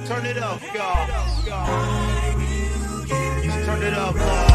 Turn it up, y'all. Just turn it up, yeah.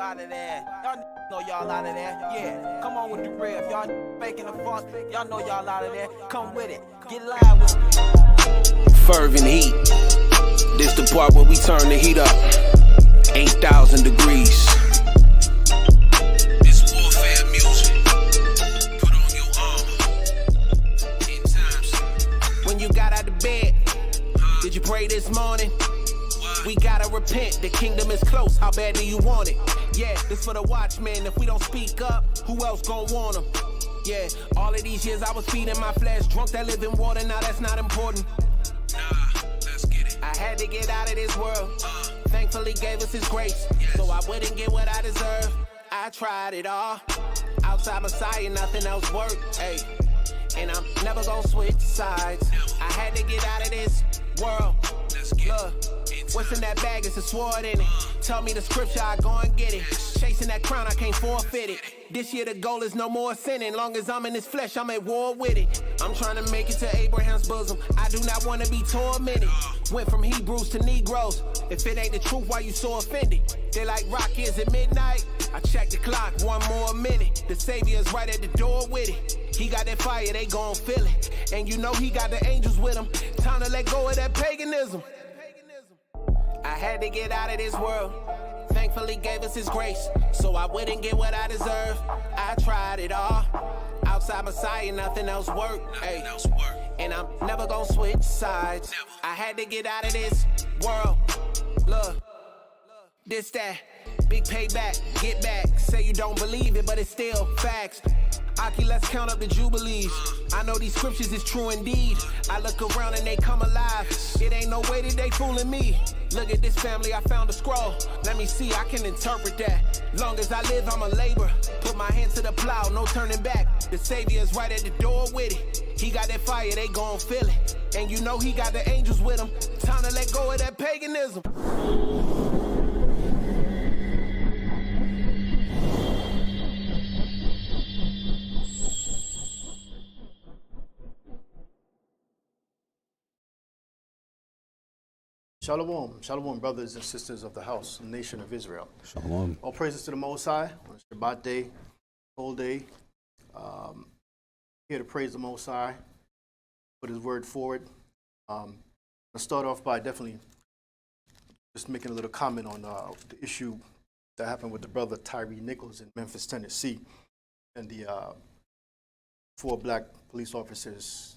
Out of there, y'all know y'all out of there. Yeah, come on with the riff, y'all making the funk. Y'all know y'all out of there. Come with it, get live with it. Fervent heat. This the part where we turn the heat up. 8,000 degrees. This warfare music. Put on your armor. 10 times. When you got out of bed, did you pray this morning? We gotta repent, the kingdom is close, how bad do you want it? Yeah, this for the watchmen, if we don't speak up, who else gon' want them? Yeah, all of these years I was feeding my flesh, drunk that living water, now that's not important. Nah, let's get it. I had to get out of this world, thankfully Thankfully gave us his grace, so I wouldn't get what I deserve. I tried it all. Outside Messiah, nothing else worked. Hey, and I'm never gonna switch sides. I had to get out of this world. Look, what's in that bag? It's a sword in it. Tell me the scripture, I go and get it. Chasing that crown, I can't forfeit it. This year the goal is no more sinning. Long as I'm in this flesh, I'm at war with it. I'm trying to make it to Abraham's bosom. I do not want to be tormented. Went from Hebrews to Negroes. If it ain't the truth, why you so offended? They like rock is at midnight. I check the clock, one more minute. The Savior's right at the door with it. He got that fire, they gon' feel it. And you know he got the angels with him. Time to let go of that paganism. I had to get out of this world. Thankfully gave us his grace, so I wouldn't get what I deserve. I tried it all. Outside Messiah, nothing else worked. Hey, and I'm never gonna switch sides. I had to get out of this world. Look, this, that, big payback, get back. Say you don't believe it, but it's still facts. Aki, let's count up the jubilees. I know these scriptures is true indeed. I look around and they come alive. It ain't no way that they fooling me. Look at this family, I found a scroll. Let me see, I can interpret that. Long as I live, I'm a laborer. Put my hand to the plow, no turning back. The Savior's right at the door with it. He got that fire, they gon' feel it. And you know he got the angels with him. Time to let go of that paganism. Shalom, shalom, brothers and sisters of the house, nation of Israel. Shalom. All praises to the Most High on Shabbat day, whole day. Here to praise the Most High, put His word forward. I'll start off by definitely just making a little comment on the issue that happened with the brother Tyree Nichols in Memphis, Tennessee, and the 4 black police officers,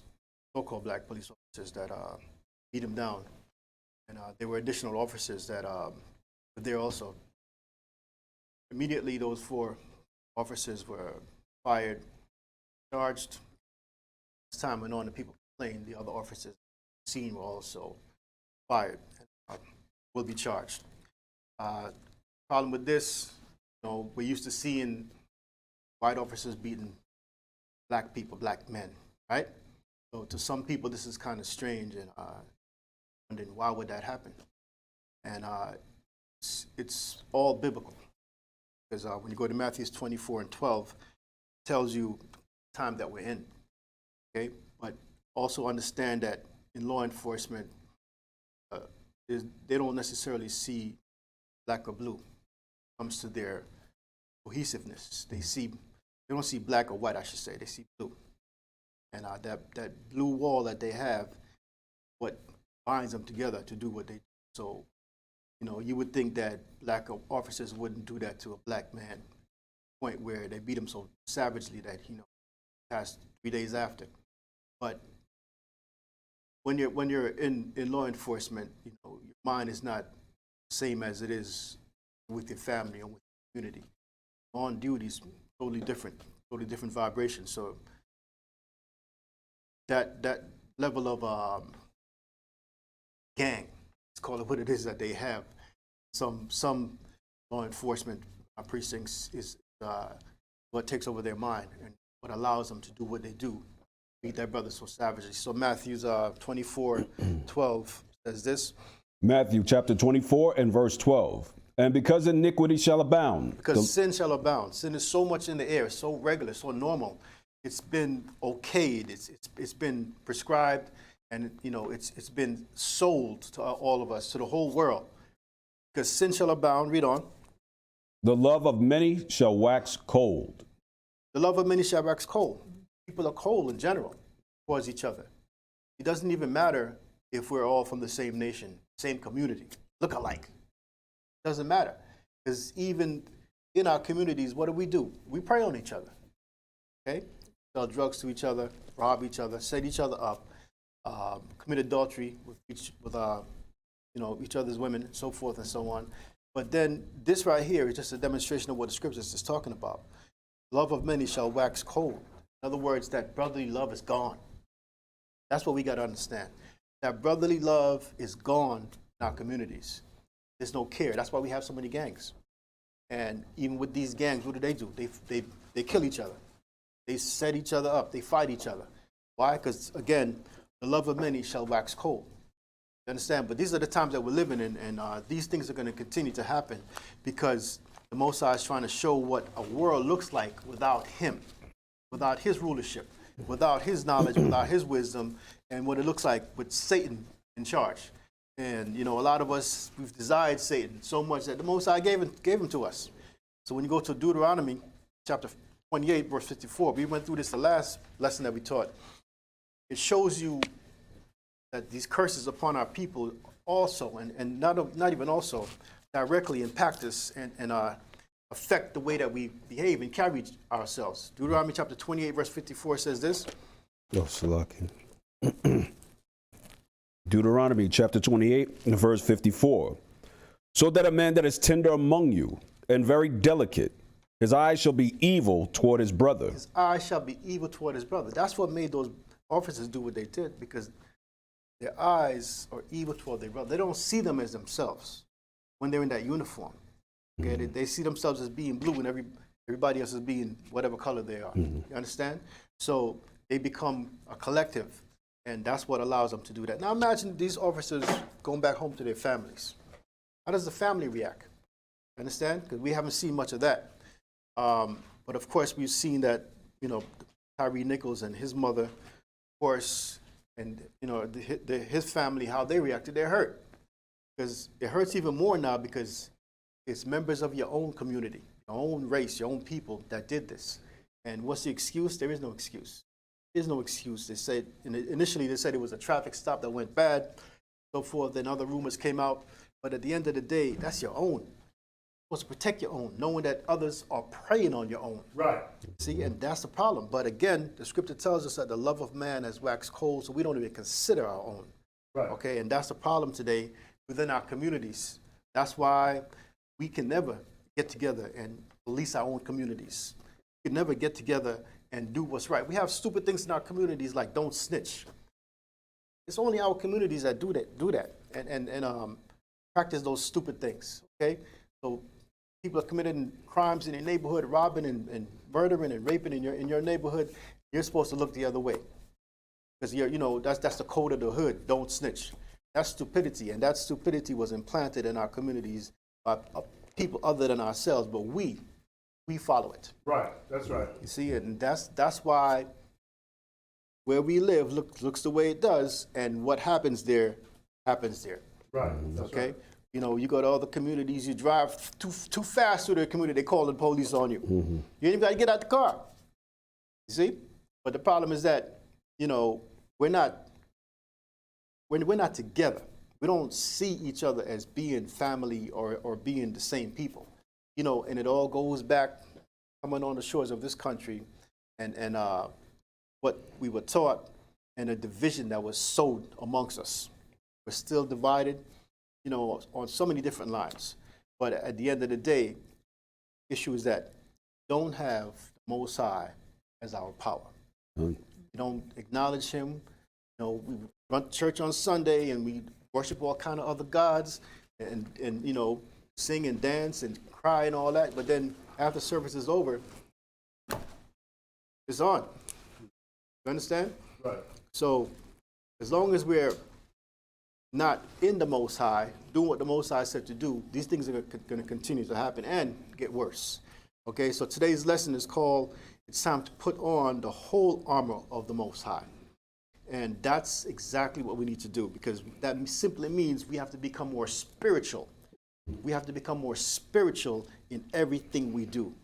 so-called black police officers that beat him down. And there were additional officers that were there also. Immediately, those 4 officers were fired, charged. As time went on, the people complained. The other officers seen were also fired and will be charged. Problem with this, we're used to seeing white officers beating black people, black men, right? So to some people, this is kind of strange, and wondering why would that happen? And it's all biblical, because when you go to Matthew 24:12, it tells you the time that we're in. Okay, but also understand that in law enforcement, they don't necessarily see black or blue. When it comes to their cohesiveness, they don't see black or white, I should say. They see blue, and that blue wall that they have, what binds them together to do what they do. So, you would think that black officers wouldn't do that to a black man, point where they beat him so savagely that passed 3 days after. But when you're in law enforcement, your mind is not the same as it is with your family or with your community. On duty is totally different vibration. So that level of gang, let's call it what it is that they have. Some law enforcement precincts is what takes over their mind and what allows them to do what they do, beat their brothers so savagely. So Matthew's 24:12 says this. Matthew chapter 24 and verse 12. And because iniquity shall abound. Because sin shall abound. Sin is so much in the air, so regular, so normal. It's been okayed. It's been prescribed. And it's been sold to all of us, to the whole world. Because sin shall abound. Read on. The love of many shall wax cold. The love of many shall wax cold. People are cold in general towards each other. It doesn't even matter if we're all from the same nation, same community, look alike. It doesn't matter. Because even in our communities, what do? We prey on each other. Okay? Sell drugs to each other, rob each other, set each other up. Commit adultery with each other's women, and so forth and so on. But then this right here is just a demonstration of what the scriptures is talking about. Love of many shall wax cold. In other words, that brotherly love is gone. That's what we got to understand. That brotherly love is gone in our communities. There's no care. That's why we have so many gangs. And even with these gangs, what do? They kill each other. They set each other up. They fight each other. Why? Because, again, the love of many shall wax cold. You understand? But these are the times that we're living in, and these things are going to continue to happen because the Most High is trying to show what a world looks like without him, without his rulership, without his knowledge, without his wisdom, and what it looks like with Satan in charge. And, a lot of us, we've desired Satan so much that the Most High gave him to us. So when you go to Deuteronomy chapter 28, verse 54, we went through this the last lesson that we taught. It shows you that these curses upon our people also, and not even also, directly impact us and affect the way that we behave and carry ourselves. Deuteronomy chapter 28, verse 54 says this. Oh, Salaki. Deuteronomy chapter 28 and verse 54. So that a man that is tender among you and very delicate, his eyes shall be evil toward his brother. His eyes shall be evil toward his brother. That's what made those officers do what they did, because their eyes are evil toward their brother. They don't see them as themselves when they're in that uniform. Okay? They see themselves as being blue and everybody else as being whatever color they are. You understand? So they become a collective, and that's what allows them to do that. Now imagine these officers going back home to their families. How does the family react? Understand? Because we haven't seen much of that. But of course, we've seen that, Tyree Nichols and his mother, of course, and, his family, how they reacted. They're hurt. Because it hurts even more now because it's members of your own community, your own race, your own people that did this. And what's the excuse? There is no excuse. There's no excuse. They said, initially they said it was a traffic stop that went bad, so forth, then other rumors came out. But at the end of the day, that's your own. You're supposed to protect your own, knowing that others are preying on your own. Right. See, and that's the problem. But again, the scripture tells us that the love of man has waxed cold, so we don't even consider our own. Right. Okay, and that's the problem today within our communities. That's why we can never get together and police our own communities. We can never get together and do what's right. We have stupid things in our communities like don't snitch. It's only our communities that do that and practice those stupid things. Okay, so people are committing crimes in your neighborhood, robbing and murdering and raping in your neighborhood. You're supposed to look the other way because that's the code of the hood. Don't snitch. That's stupidity, and that stupidity was implanted in our communities by people other than ourselves. But we follow it. Right. That's right. You see, and that's why where we live looks the way it does, and what happens there happens there. Right. That's Okay. right. You go to other communities, you drive too fast through the community, they call the police on you. You ain't even got to get out the car. You see? But the problem is that, we're not together. We don't see each other as being family or being the same people. And it all goes back, coming on the shores of this country, and what we were taught, and a division that was sowed amongst us. We're still divided, on so many different lines. But at the end of the day, the issue is that we don't have the Most High as our power. We don't acknowledge him. We run to church on Sunday and we worship all kind of other gods and sing and dance and cry and all that. But then after service is over, it's on. You understand? Right. So as long as we're not in the Most High, doing what the Most High said to do, these things are going to continue to happen and get worse. Okay, so today's lesson is called, it's time to put on the whole armor of the Most High. And that's exactly what we need to do, because that simply means we have to become more spiritual. We have to become more spiritual in everything we do.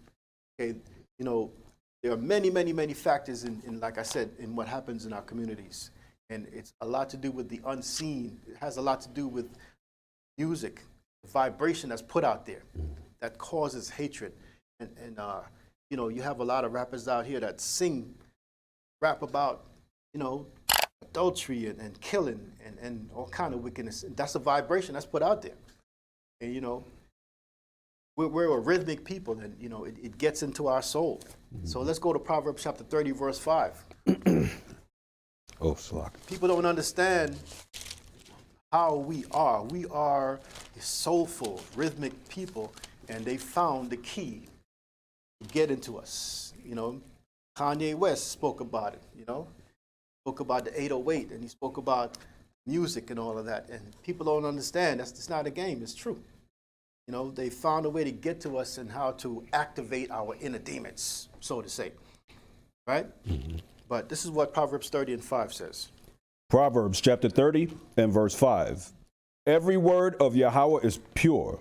Okay, there are many, many, many factors in, like I said, in what happens in our communities. And it's a lot to do with the unseen. It has a lot to do with music, the vibration that's put out there that causes hatred. And you have a lot of rappers out here that rap about, adultery and killing and all kind of wickedness. That's a vibration that's put out there. And, we're a rhythmic people, and, it gets into our soul. So let's go to Proverbs chapter 30, verse 5. Oh, Salaki. People don't understand how we are. We are a soulful, rhythmic people, and they found the key to get into us. You know, Kanye West spoke about it, you know, spoke about the 808, and he spoke about music and all of that. And people don't understand. That's not a game. It's true. You know, they found a way to get to us and how to activate our inner demons, so to say. Right? But this is what Proverbs 30:5 says. Proverbs chapter 30 and verse 5. Every word of Yahweh is pure.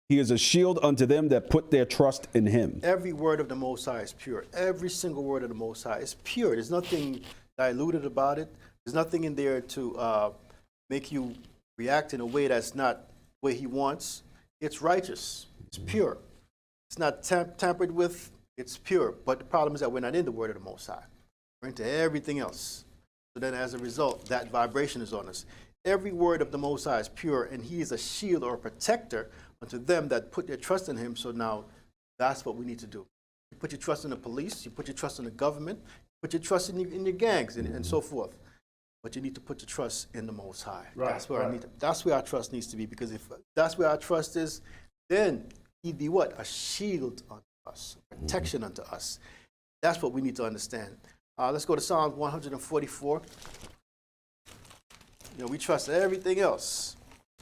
He is a shield unto them that put their trust in him. Every word of the Most High is pure. Every single word of the Most High is pure. There's nothing diluted about it. There's nothing in there to make you react in a way that's not the way he wants. It's righteous. It's pure. It's not tampered with. It's pure. But the problem is that we're not in the word of the Most High. We're into everything else. So then as a result, that vibration is on us. Every word of the Most High is pure, and he is a shield or a protector unto them that put their trust in him. So now that's what we need to do. You put your trust in the police, you put your trust in the government, you put your trust in your gangs and so forth. But you need to put your trust in the Most High. Right, That's where right. that's where our trust needs to be, because if that's where our trust is, then he'd be what? A shield unto us, protection unto us. That's what we need to understand. Let's go to Psalms 144. You know, we trust everything else.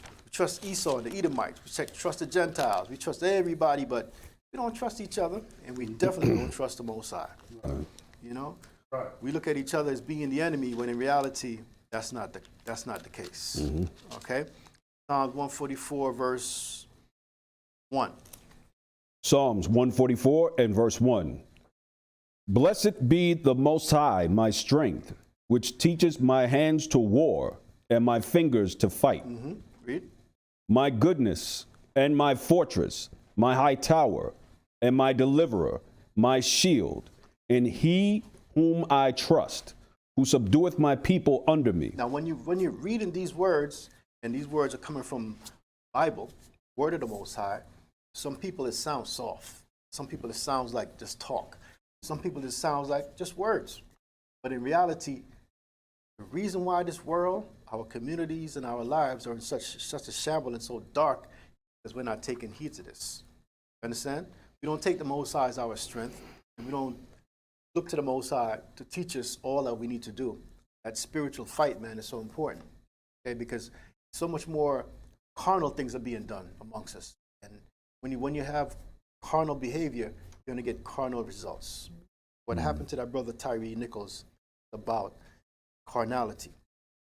We trust Esau and the Edomites. We trust the Gentiles. We trust everybody, but we don't trust each other, and we definitely don't trust the Most High. You know, Right. we look at each other as being the enemy, when in reality, that's not the case. Okay, Psalms 144, verse 1. Psalms 144 and verse 1. Blessed be the Most High, my strength, which teaches my hands to war and my fingers to fight. Read. My goodness and my fortress, my high tower and my deliverer, my shield, and he whom I trust, who subdueth my people under me. Now, when you're reading these words, and these words are coming from Bible, word of the Most High, some people it sounds soft. Some people it sounds like just talk. Some people it sounds like just words. But in reality, the reason why this world, our communities, and our lives are in such a shamble and so dark is we're not taking heed to this. Understand? We don't take the Most High as our strength, and we don't look to the Most High to teach us all that we need to do. That spiritual fight, man, is so important. Okay, because so much more carnal things are being done amongst us. And when you have carnal behavior, you're going to get carnal results. What happened to that brother Tyree Nichols about carnality,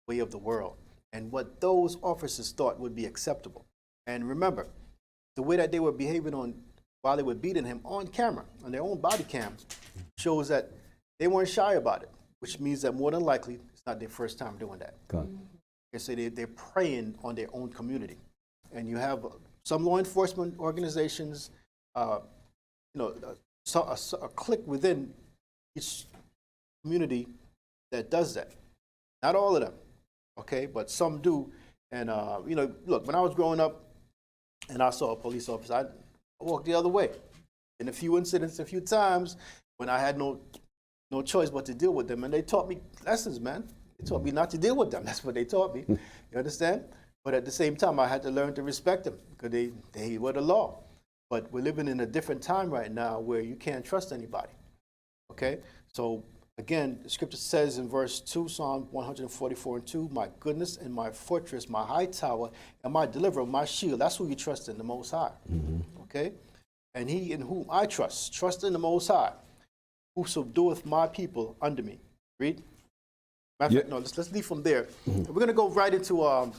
way of the world, and what those officers thought would be acceptable. And remember, the way that they were behaving while they were beating him on camera, on their own body cam, shows that they weren't shy about it, which means that more than likely it's not their first time doing that. They say they're preying on their own community. And you have some law enforcement organizations, a clique within each community that does that. Not all of them, okay, but some do. And, look, when I was growing up and I saw a police officer, I walked the other way. In a few incidents, a few times, when I had no choice but to deal with them. And they taught me lessons, man. They taught me not to deal with them. That's what they taught me. You understand? But at the same time, I had to learn to respect them, because they were the law. But we're living in a different time right now where you can't trust anybody. Okay? So, again, the scripture says in verse 2, Psalm 144 and 2, my goodness and my fortress, my high tower, and my deliverer, my shield. That's who you trust in, the Most High. Okay? And he in whom I trust in the Most High, who subdueth my people under me. Read. Matter of fact, no, let's leave from there. We're going to go right into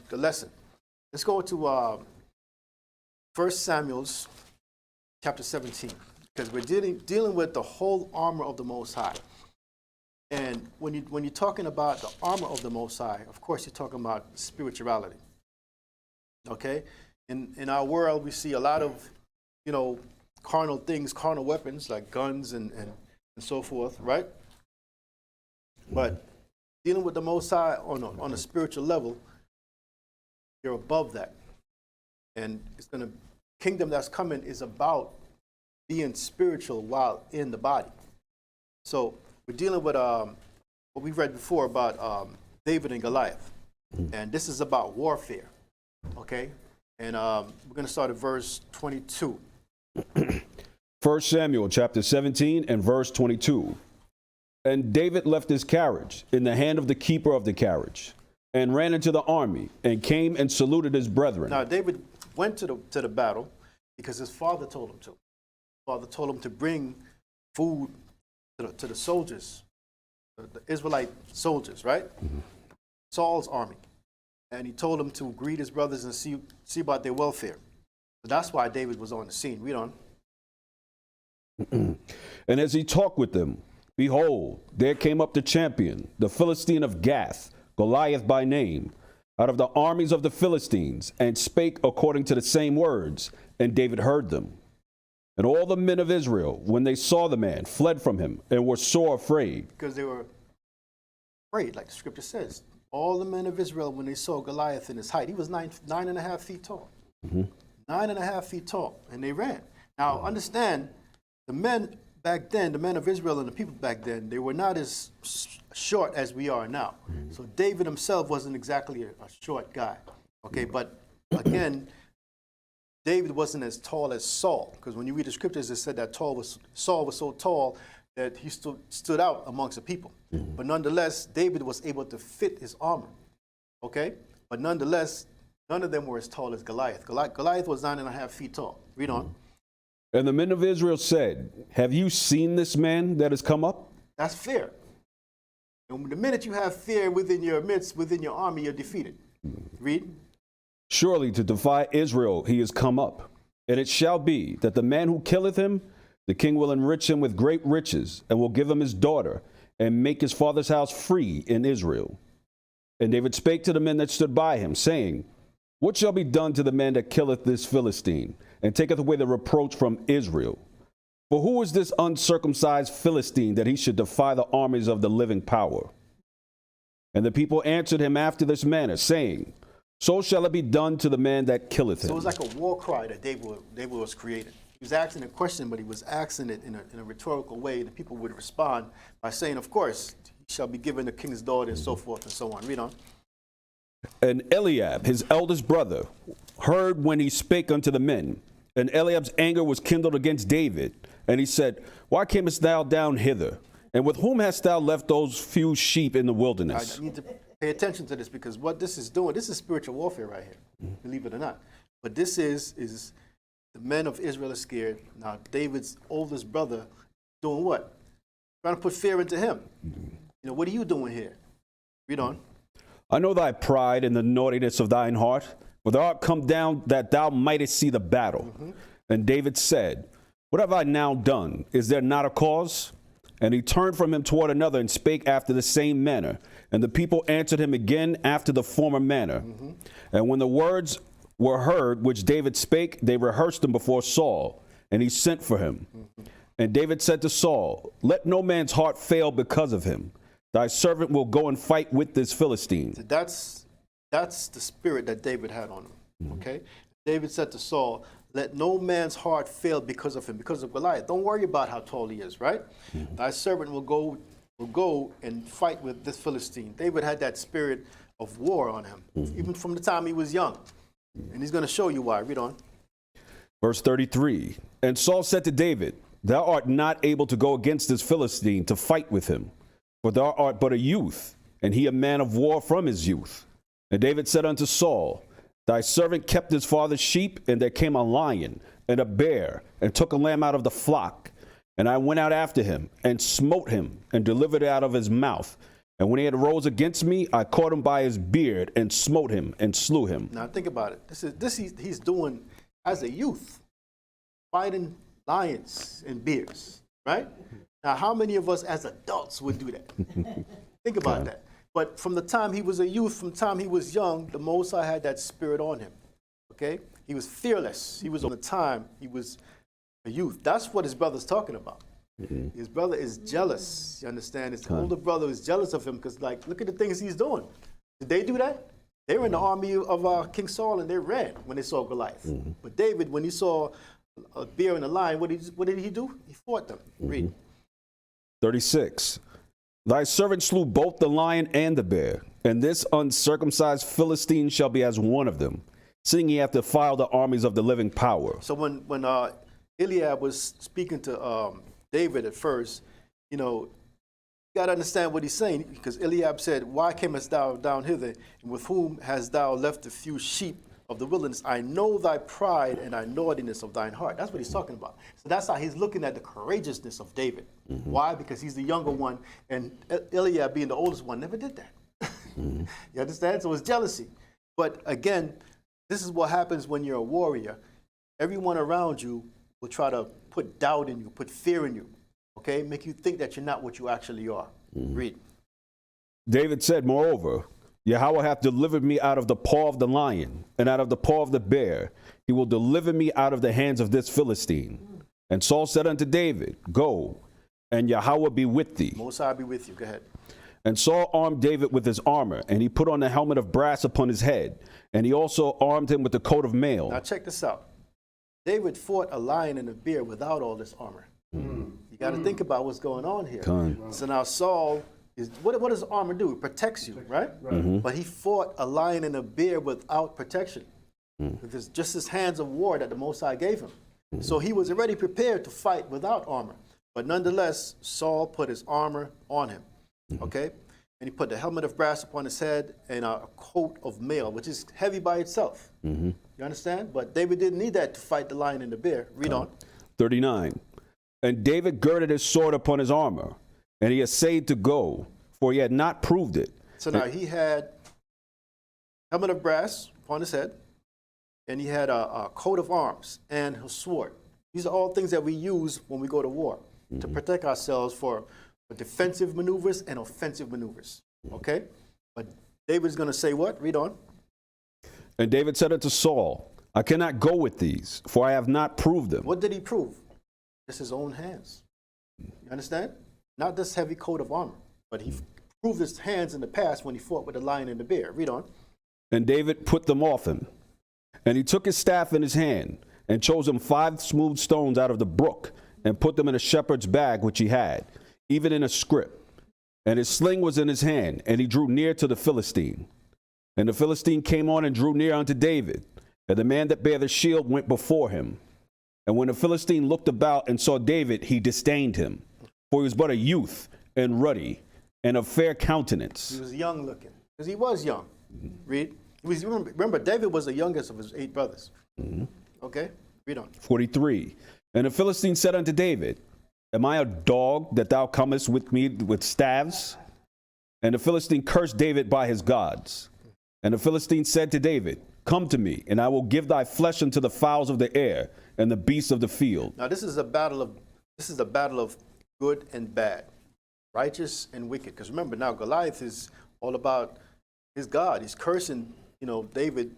the lesson. Let's go to 1 Samuel's chapter 17, because we're dealing with the whole armor of the Most High. And when you're talking about the armor of the Most High, of course you're talking about spirituality. Okay? In our world, we see a lot of, carnal things, carnal weapons like guns and so forth, right? But dealing with the Most High on a spiritual level, you're above that. And kingdom that's coming is about being spiritual while in the body. So we're dealing with what we read before about David and Goliath. And this is about warfare, okay? And we're going to start at verse 22. 1 Samuel chapter 17 and verse 22. And David left his carriage in the hand of the keeper of the carriage and ran into the army and came and saluted his brethren. Now, David went to the battle because his father told him to. His father told him to bring food to the soldiers, the Israelite soldiers, right? Saul's army. And he told him to greet his brothers and see about their welfare. So that's why David was on the scene. Read on. And as he talked with them, behold, there came up the champion, the Philistine of Gath, Goliath by name, out of the armies of the Philistines, and spake according to the same words, and David heard them. And all the men of Israel, when they saw the man, fled from him, and were sore afraid. Because they were afraid, like the scripture says. All the men of Israel, when they saw Goliath in his height, he was 9.5 feet tall. 9.5 feet tall, and they ran. Now, understand, the men back then, the men of Israel and the people back then, they were not as short as we are now. So David himself wasn't exactly a short guy. Okay, but again, David wasn't as tall as Saul, because when you read the scriptures, it said that Saul was so tall that he stood out amongst the people. But nonetheless, David was able to fit his armor. Okay, but nonetheless, none of them were as tall as Goliath. Goliath was 9.5 feet tall. Read on. And the men of Israel said, have you seen this man that has come up? That's fear. And the minute you have fear within your midst, within your army, you're defeated. Read. Surely to defy Israel he is come up. And it shall be that the man who killeth him, the king will enrich him with great riches, and will give him his daughter, and make his father's house free in Israel. And David spake to the men that stood by him, saying, what shall be done to the man that killeth this Philistine, and taketh away the reproach from Israel? For who is this uncircumcised Philistine that he should defy the armies of the living power? And the people answered him after this manner, saying, so shall it be done to the man that killeth him. So it was like a war cry that David was creating. He was asking a question, but he was asking it in a rhetorical way. The people would respond by saying, of course, he shall be given the king's daughter, and so forth and so on. Read on. And Eliab, his eldest brother, heard when he spake unto the men. And Eliab's anger was kindled against David. And he said, why camest thou down hither? And with whom hast thou left those few sheep in the wilderness? I need to pay attention to this, because what this is doing, this is spiritual warfare right here, believe it or not. But this is the men of Israel are scared. Now, David's oldest brother doing what? Trying to put fear into him. You know, what are you doing here? Read on. I know thy pride and the naughtiness of thine heart, for thou art come down that thou mightest see the battle. And David said, what have I now done? Is there not a cause? And he turned from him toward another and spake after the same manner. And the people answered him again after the former manner. And when the words were heard which David spake, they rehearsed them before Saul, and he sent for him. And David said to Saul, let no man's heart fail because of him. Thy servant will go and fight with this Philistine. So that's the spirit that David had on him. Okay? David said to Saul, let no man's heart fail because of him, because of Goliath. Don't worry about how tall he is, right? Thy servant will go and fight with this Philistine. David had that spirit of war on him, even from the time he was young. And he's going to show you why. Read on. Verse 33. And Saul said to David, thou art not able to go against this Philistine to fight with him, for thou art but a youth, and he a man of war from his youth. And David said unto Saul, thy servant kept his father's sheep, and there came a lion and a bear, and took a lamb out of the flock. And I went out after him, and smote him, and delivered it out of his mouth. And when he had rose against me, I caught him by his beard, and smote him, and slew him. Now think about it. He's doing as a youth, fighting lions and bears, right? Now, how many of us as adults would do that? Think about that. But from the time he was a youth, from the time he was young, the Most High had that spirit on him, okay? He was fearless. He was on the time he was a youth. That's what his brother's talking about. His brother is jealous, you understand? His older brother is jealous of him because, like, look at the things he's doing. Did they do that? They were in the army of King Saul, and they ran when they saw Goliath. But David, when he saw a bear and a lion, what did he do? He fought them. Read. 36. Thy servant slew both the lion and the bear, and this uncircumcised Philistine shall be as one of them, seeing he hath defiled the armies of the living power. So when Eliab was speaking to David at first, you know, you got to understand what he's saying, because Eliab said, why camest thou down hither, and with whom hast thou left the few sheep of the wilderness? I know thy pride and thy naughtiness of thine heart. That's what he's talking about. So that's how he's looking at the courageousness of David. Why? Because he's the younger one, and Eliab, being the oldest one, never did that. You understand? So it's jealousy. But again, this is what happens when you're a warrior. Everyone around you will try to put doubt in you, put fear in you, okay? Make you think that you're not what you actually are. Read. David said, moreover, Yahweh hath delivered me out of the paw of the lion, and out of the paw of the bear. He will deliver me out of the hands of this Philistine. And Saul said unto David, go, and Yahweh be with thee. Most High be with you. Go ahead. And Saul armed David with his armor, and he put on the helmet of brass upon his head, and he also armed him with the coat of mail. Now check this out. David fought a lion and a bear without all this armor. You got to think about what's going on here. So now Saul is, what does armor do? It protects you, right? But he fought a lion and a bear without protection. It's just his hands of war that the Most High gave him. So he was already prepared to fight without armor. But nonetheless, Saul put his armor on him, okay? And he put the helmet of brass upon his head and a coat of mail, which is heavy by itself. You understand? But David didn't need that to fight the lion and the bear. Read on. 39. And David girded his sword upon his armor, and he essayed to go, for he had not proved it. So now he had helmet of brass upon his head, and he had a coat of arms and a sword. These are all things that we use when we go to war to protect ourselves for defensive maneuvers and offensive maneuvers. Okay? But David's going to say what? Read on. And David said unto Saul, I cannot go with these, for I have not proved them. What did he prove? Just his own hands. You understand? Not this heavy coat of armor, but he proved his hands in the past when he fought with the lion and the bear. Read on. And David put them off him. And he took his staff in his hand, and chose him 5 smooth stones out of the brook, and put them in a shepherd's bag which he had, even in a scrip. And his sling was in his hand, and he drew near to the Philistine. And the Philistine came on and drew near unto David, and the man that bare the shield went before him. And when the Philistine looked about and saw David, he disdained him, for he was but a youth, and ruddy, and of fair countenance. He was young looking, because he was young. Read. Remember, David was the youngest of his 8 brothers. Okay, read on. 43. And the Philistine said unto David, Am I a dog that thou comest with me with staves? And the Philistine cursed David by his gods. And the Philistine said to David, Come to me, and I will give thy flesh unto the fowls of the air and the beasts of the field. Now this is a battle of good and bad, righteous and wicked. Because remember, now Goliath is all about his God. He's cursing, David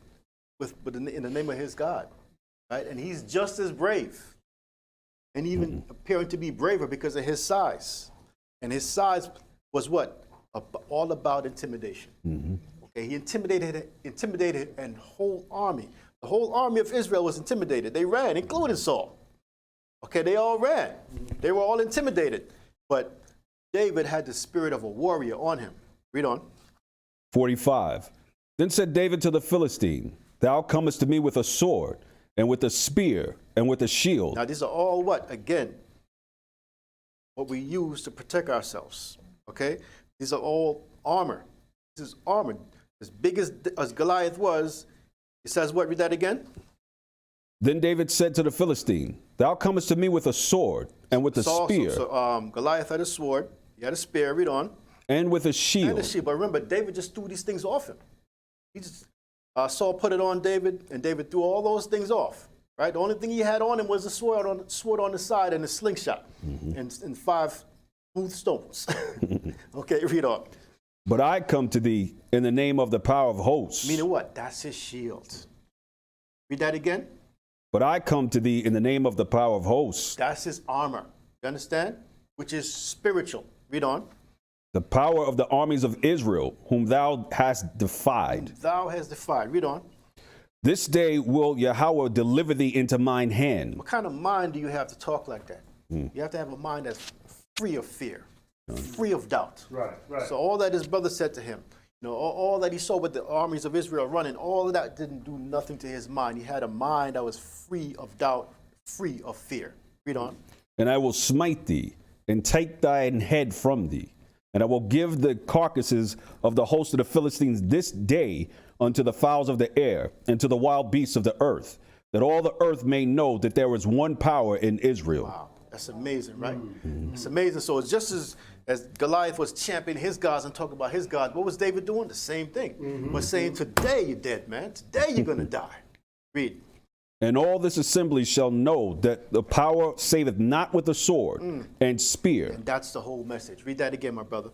in the name of his God, right? And he's just as brave, and even appearing to be braver because of his size. And his size was what? All about intimidation. Okay, he intimidated an whole army. The whole army of Israel was intimidated. They ran, including Saul. Okay, they all ran. They were all intimidated. But David had the spirit of a warrior on him. Read on. 45. Then said David to the Philistine, Thou comest to me with a sword, and with a spear, and with a shield. Now these are all what? Again, what we use to protect ourselves. Okay? These are all armor. This is armor. As big as Goliath was, it says what? Read that again. Then David said to the Philistine, Thou comest to me with a sword, and with a spear. So Goliath had a sword, he had a spear, read on. And with a shield. And a shield. But remember, David just threw these things off him. Saul put it on David, and David threw all those things off. Right? The only thing he had on him was a sword on the side and a slingshot, and 5 smooth stones. Okay, read on. But I come to thee in the name of the power of hosts. Meaning what? That's his shield. Read that again. But I come to thee in the name of the power of hosts. That's his armor. You understand? Which is spiritual. Read on. The power of the armies of Israel, whom thou hast defied. Thou hast defied. Read on. This day will Yahweh deliver thee into mine hand. What kind of mind do you have to talk like that? You have to have a mind that's free of fear. free of doubt. Right, right. So all that his brother said to him, you know, all that he saw with the armies of Israel running, all of that didn't do nothing to his mind. He had a mind that was free of doubt, free of fear. Read on. And I will smite thee, and take thine head from thee. And I will give the carcasses of the host of the Philistines this day unto the fowls of the air, and to the wild beasts of the earth, that all the earth may know that there is one power in Israel. Wow, that's amazing, right? It's amazing. So it's just as Goliath was championing his gods and talking about his gods, what was David doing? The same thing. But saying, today you're dead, man. Today you're going to die. Read. And all this assembly shall know that the power saveth not with the sword and spear. And that's the whole message. Read that again, my brother.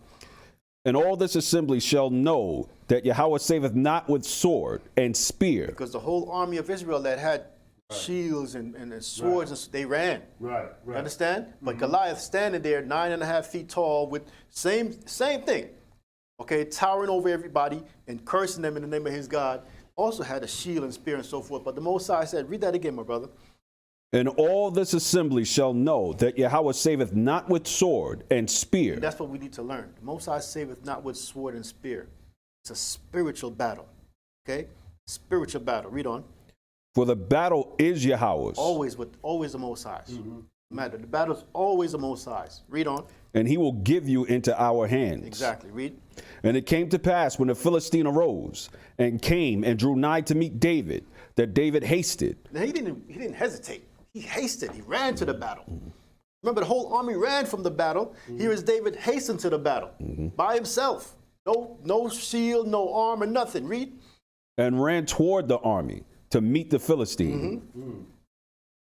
And all this assembly shall know that Yahweh saveth not with sword and spear. Because the whole army of Israel that had shields and swords, and they ran. Right, You right. understand? But Goliath standing there 9.5 feet tall with same thing. Okay, towering over everybody and cursing them in the name of his God. Also had a shield and spear and so forth. But the Most High said, read that again, my brother. And all this assembly shall know that Yahweh saveth not with sword and spear. And that's what we need to learn. The Most High saveth not with sword and spear. It's a spiritual battle. Okay? Spiritual battle. Read on. For the battle is Yahweh's. Always the Most High's. Matter. The battle's always the Most High's. Read on. And he will give you into our hands. Exactly. Read. And it came to pass when the Philistine arose and came and drew nigh to meet David, that David hasted. Now, he didn't hesitate. He hasted. He ran to the battle. Remember, the whole army ran from the battle. Here is David hastened to the battle by himself. No shield, no armor, nothing. Read. And ran toward the army to meet the Philistine.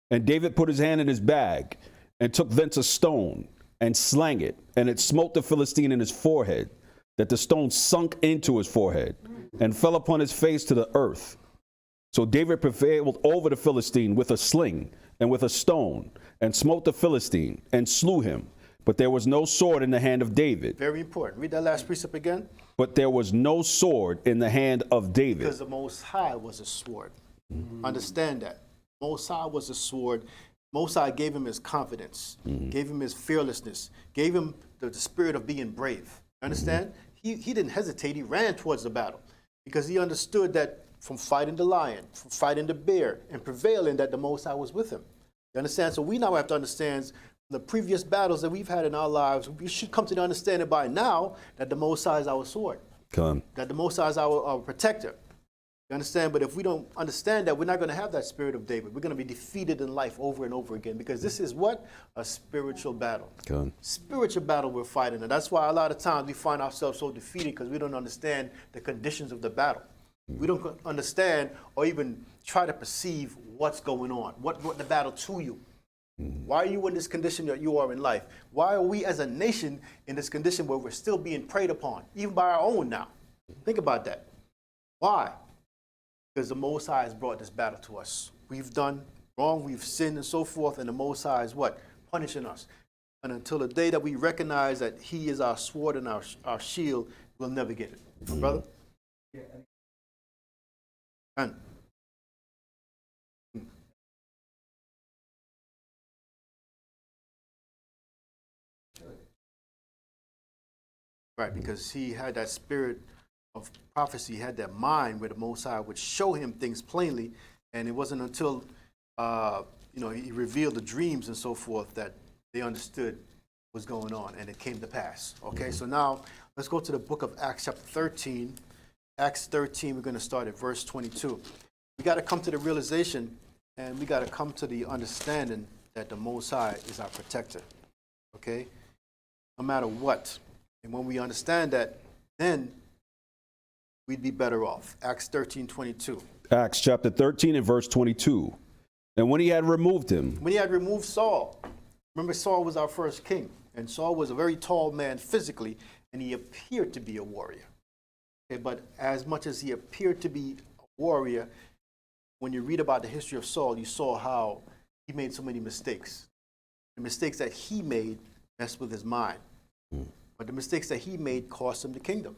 And David put his hand in his bag and took thence a stone and slang it, and it smote the Philistine in his forehead, that the stone sunk into his forehead and fell upon his face to the earth. So David prevailed over the Philistine with a sling and with a stone, and smote the Philistine and slew him. But there was no sword in the hand of David. Very important. Read that last precept again. But there was no sword in the hand of David. Because the Most High was a sword. Understand that. Most High was a sword. Most High gave him his confidence, gave him his fearlessness, gave him the spirit of being brave. Understand? He didn't hesitate. He ran towards the battle because he understood that from fighting the lion, from fighting the bear, and prevailing, that the Most High was with him. You understand? So we now have to understand the previous battles that we've had in our lives. We should come to the understanding by now that the Most High is our sword, that the Most High is our protector. You understand? But if we don't understand that, we're not going to have that spirit of David. We're going to be defeated in life over and over again, because this is what? A spiritual battle. Spiritual battle we're fighting. And that's why a lot of times we find ourselves so defeated, because we don't understand the conditions of the battle. We don't understand or even try to perceive what's going on, what brought the battle to you. Why are you in this condition that you are in life? Why are we as a nation in this condition where we're still being preyed upon, even by our own now? Think about that. Why? Because the Most High has brought this battle to us. We've done wrong, we've sinned and so forth, and the Most High is what? Punishing us. And until the day that we recognize that he is our sword and our shield, we'll never get it. My brother? And right, because he had that spirit of prophecy, he had that mind where the Most High would show him things plainly, and it wasn't until he revealed the dreams and so forth that they understood what was going on, and it came to pass. Okay, so now let's go to the book of Acts chapter 13. Acts 13, we're going to start at verse 22. We got to come to the realization, and we got to come to the understanding that the Most High is our protector. Okay, no matter what. And when we understand that, then we'd be better off. Acts 13:22. Acts chapter 13 and verse 22. And when he had removed him. When he had removed Saul. Remember, Saul was our first king. And Saul was a very tall man physically, and he appeared to be a warrior. Okay, but as much as he appeared to be a warrior, when you read about the history of Saul, you saw how he made so many mistakes. The mistakes that he made messed with his mind. But the mistakes that he made cost him the kingdom.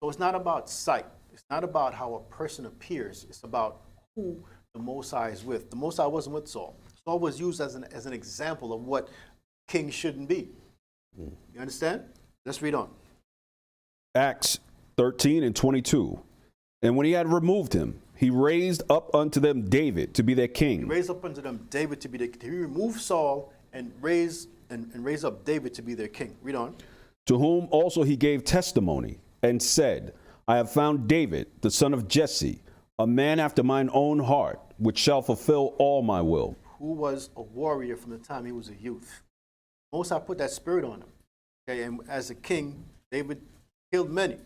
So it's not about sight. It's not about how a person appears. It's about who the Most High is with. The Most High wasn't with Saul. Saul was used as an example of what kings shouldn't be. You understand? Let's read on. Acts 13 and 22. And when he had removed him, he raised up unto them David to be their He king. raised up unto them David to be their king. He removed Saul and raised up David to be their king. Read on. To whom also he gave testimony and said, I have found David, the son of Jesse, a man after mine own heart, which shall fulfill all my will. Who was a warrior from the time he was a youth. Most High put that spirit on him. Okay, and as a king, David killed many.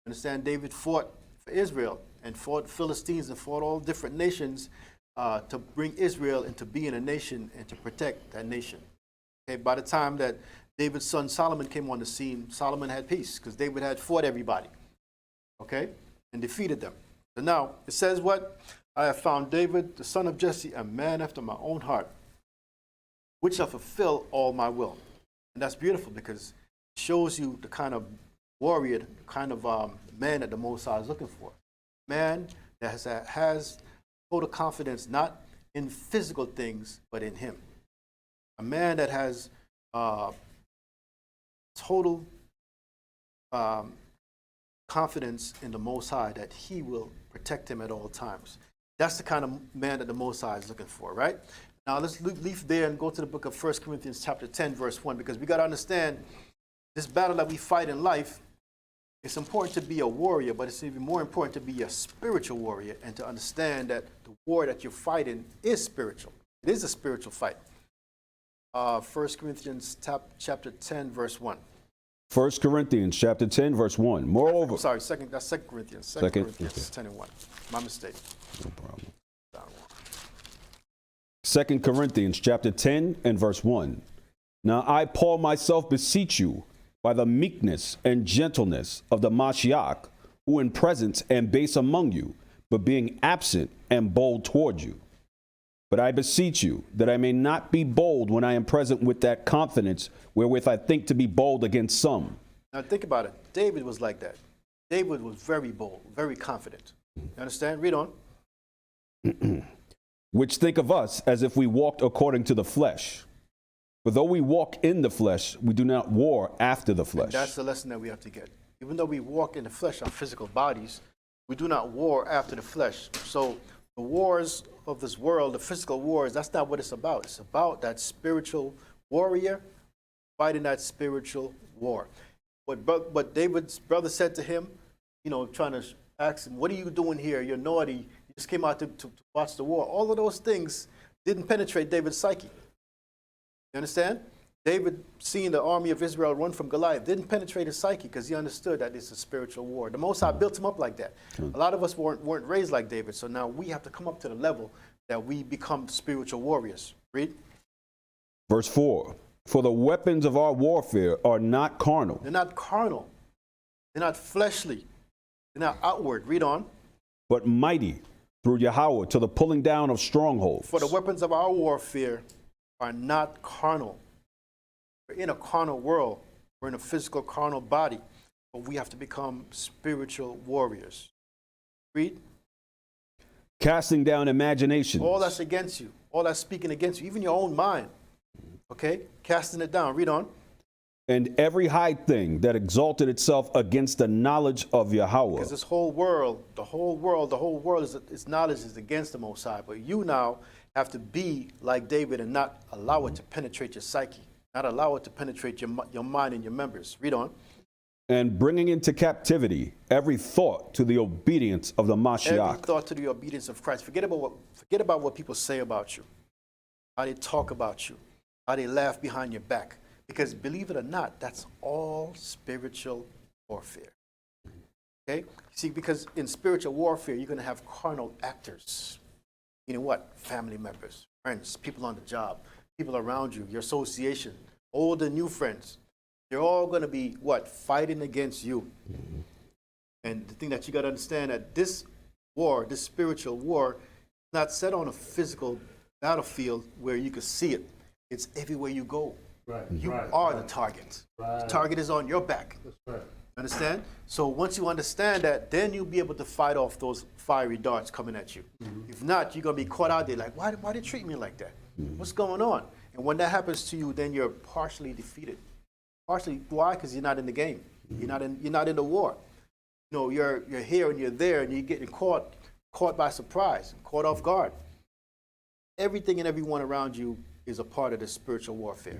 Understand, David fought for Israel and fought Philistines and fought all different nations to bring Israel into being a nation and to protect that nation. Okay, by the time that David's son Solomon came on the scene, Solomon had peace because David had fought everybody, okay, and defeated them. So now it says what? I have found David, the son of Jesse, a man after my own heart, which shall fulfill all my will. And that's beautiful because it shows you the kind of warrior, the kind of man that the Most High is looking for. Man that has total confidence not in physical things, but in him. A man that has total confidence in the Most High that he will protect him at all times. That's the kind of man that the Most High is looking for, right? Now let's leave there and go to the book of 1 Corinthians chapter 10, verse 1, because we got to understand this battle that we fight in life. It's important to be a warrior, but it's even more important to be a spiritual warrior and to understand that the war that you're fighting is spiritual. It is a spiritual fight. 1 Corinthians chapter 10, verse 1. 1 Corinthians chapter 10, verse 1. Moreover, Sorry, that's 2 Corinthians. 2 Corinthians 10 and 1. My mistake. no problem. 2 Corinthians chapter 10 and verse 1. Now I, Paul, myself beseech you by the meekness and gentleness of the Mashiach, who in presence am base among you, but being absent am bold toward you. But I beseech you that I may not be bold when I am present with that confidence wherewith I think to be bold against some. Now think about it. David was like that. David was very bold, very confident. You understand? Read on. Which think of us as if we walked according to the flesh. For though we walk in the flesh, we do not war after the flesh. And that's the lesson that we have to get. Even though we walk in the flesh, our physical bodies, we do not war after the flesh. So the wars of this world, the physical wars, that's not what it's about. It's about that spiritual warrior fighting that spiritual war. But David's brother said to him, you know, trying to ask him, what are you doing here? You're naughty. You just came out to watch the war. All of those things didn't penetrate David's psyche. You understand? David, seeing the army of Israel run from Goliath, didn't penetrate his psyche because he understood that it's a spiritual war. The Most High built him up like that. A lot of us weren't raised like David, so now we have to come up to the level that we become spiritual warriors. Read. Verse 4. For the weapons of our warfare are not carnal. They're not carnal. They're not fleshly. They're not outward. Read on. But mighty through Yahweh to the pulling down of strongholds. For the weapons of our warfare are not carnal. We're in a carnal world. We're in a physical carnal body. But we have to become spiritual warriors. Read. Casting down imaginations. All that's against you. All that's speaking against you. Even your own mind. Okay? Casting it down. Read on. And every high thing that exalted itself against the knowledge of Yahweh. Because this whole world, the whole world, its knowledge is against the Most High. But you now have to be like David and not allow it to penetrate your psyche. Not allow it to penetrate your mind and your members. Read on. And bringing into captivity every thought to the obedience of the Mashiach. Every thought to the obedience of Christ. Forget about what people say about you. How they talk about you. How they laugh behind your back. Because believe it or not, that's all spiritual warfare. Okay? See, because in spiritual warfare, you're going to have carnal actors. You know what? Family members, friends, people on the job, people around you, your association, old and new friends. They're all going to be, what? Fighting against you. And the thing that you got to understand that this war, this spiritual war, is not set on a physical battlefield where you can see it. It's everywhere you go. Right, You right, are right. the target. Right. The target is on your back. That's right. Understand? So once you understand that, then you'll be able to fight off those fiery darts coming at you. If not, you're going to be caught out there like, why they treat me like that? What's going on? And when that happens to you, then you're partially defeated. Partially, why? Because you're not in the game. You're not in the war. You know, you're here and you're there, and you're getting caught by surprise, caught off guard. Everything and everyone around you is a part of the spiritual warfare.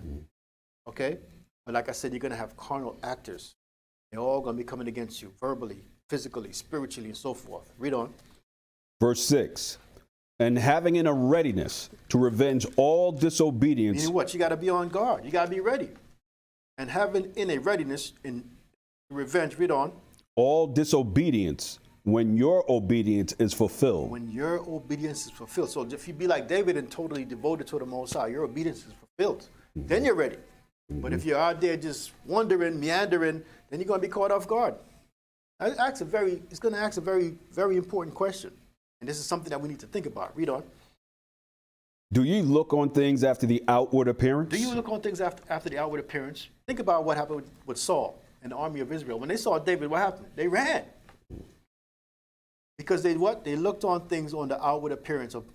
Okay? But like I said, you're going to have carnal actors. They're all going to be coming against you verbally, physically, spiritually, and so forth. Read on. Verse 6. And having in a readiness to revenge all disobedience. Meaning what? You got to be on guard. You got to be ready. And having in a readiness in revenge, read on. All disobedience when your obedience is fulfilled. When your obedience is fulfilled. So if you be like David and totally devoted to the Most High, your obedience is fulfilled. Then you're ready. But if you're out there just wandering, meandering, then you're going to be caught off guard. It's going to ask a very, very important question. And this is something that we need to think about. Read on. Do ye look on things after the outward appearance? Do you look on things after the outward appearance? Think about what happened with Saul and the army of Israel. When they saw David, what happened? They ran. Because they what? They looked on things on the outward appearance of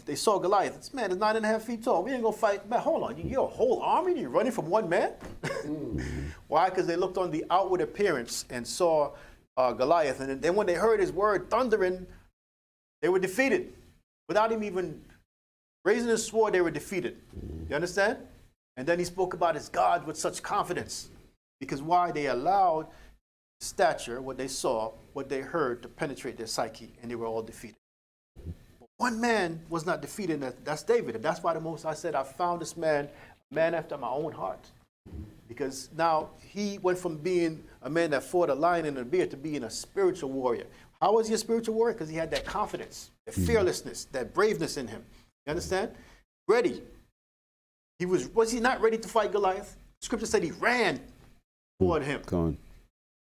they saw Goliath. This man is 9.5 feet tall. We ain't gonna fight. Man, hold on. You're a whole army and you're running from one man? Why? Because they looked on the outward appearance and saw Goliath. And then when they heard his word thundering, they were defeated. Without him even raising his sword, they were defeated. You understand? And then he spoke about his God with such confidence. Because why? They allowed stature, what they saw, what they heard, to penetrate their psyche, and they were all defeated. But one man was not defeated, and that's David. And that's why the Most High said, I found this man after my own heart. Because now he went from being a man that fought a lion and a bear to being a spiritual warrior. How was he a spiritual warrior? Because he had that confidence, that fearlessness, that braveness in him. You understand? Ready. Was he not ready to fight Goliath? Scripture said he ran toward him.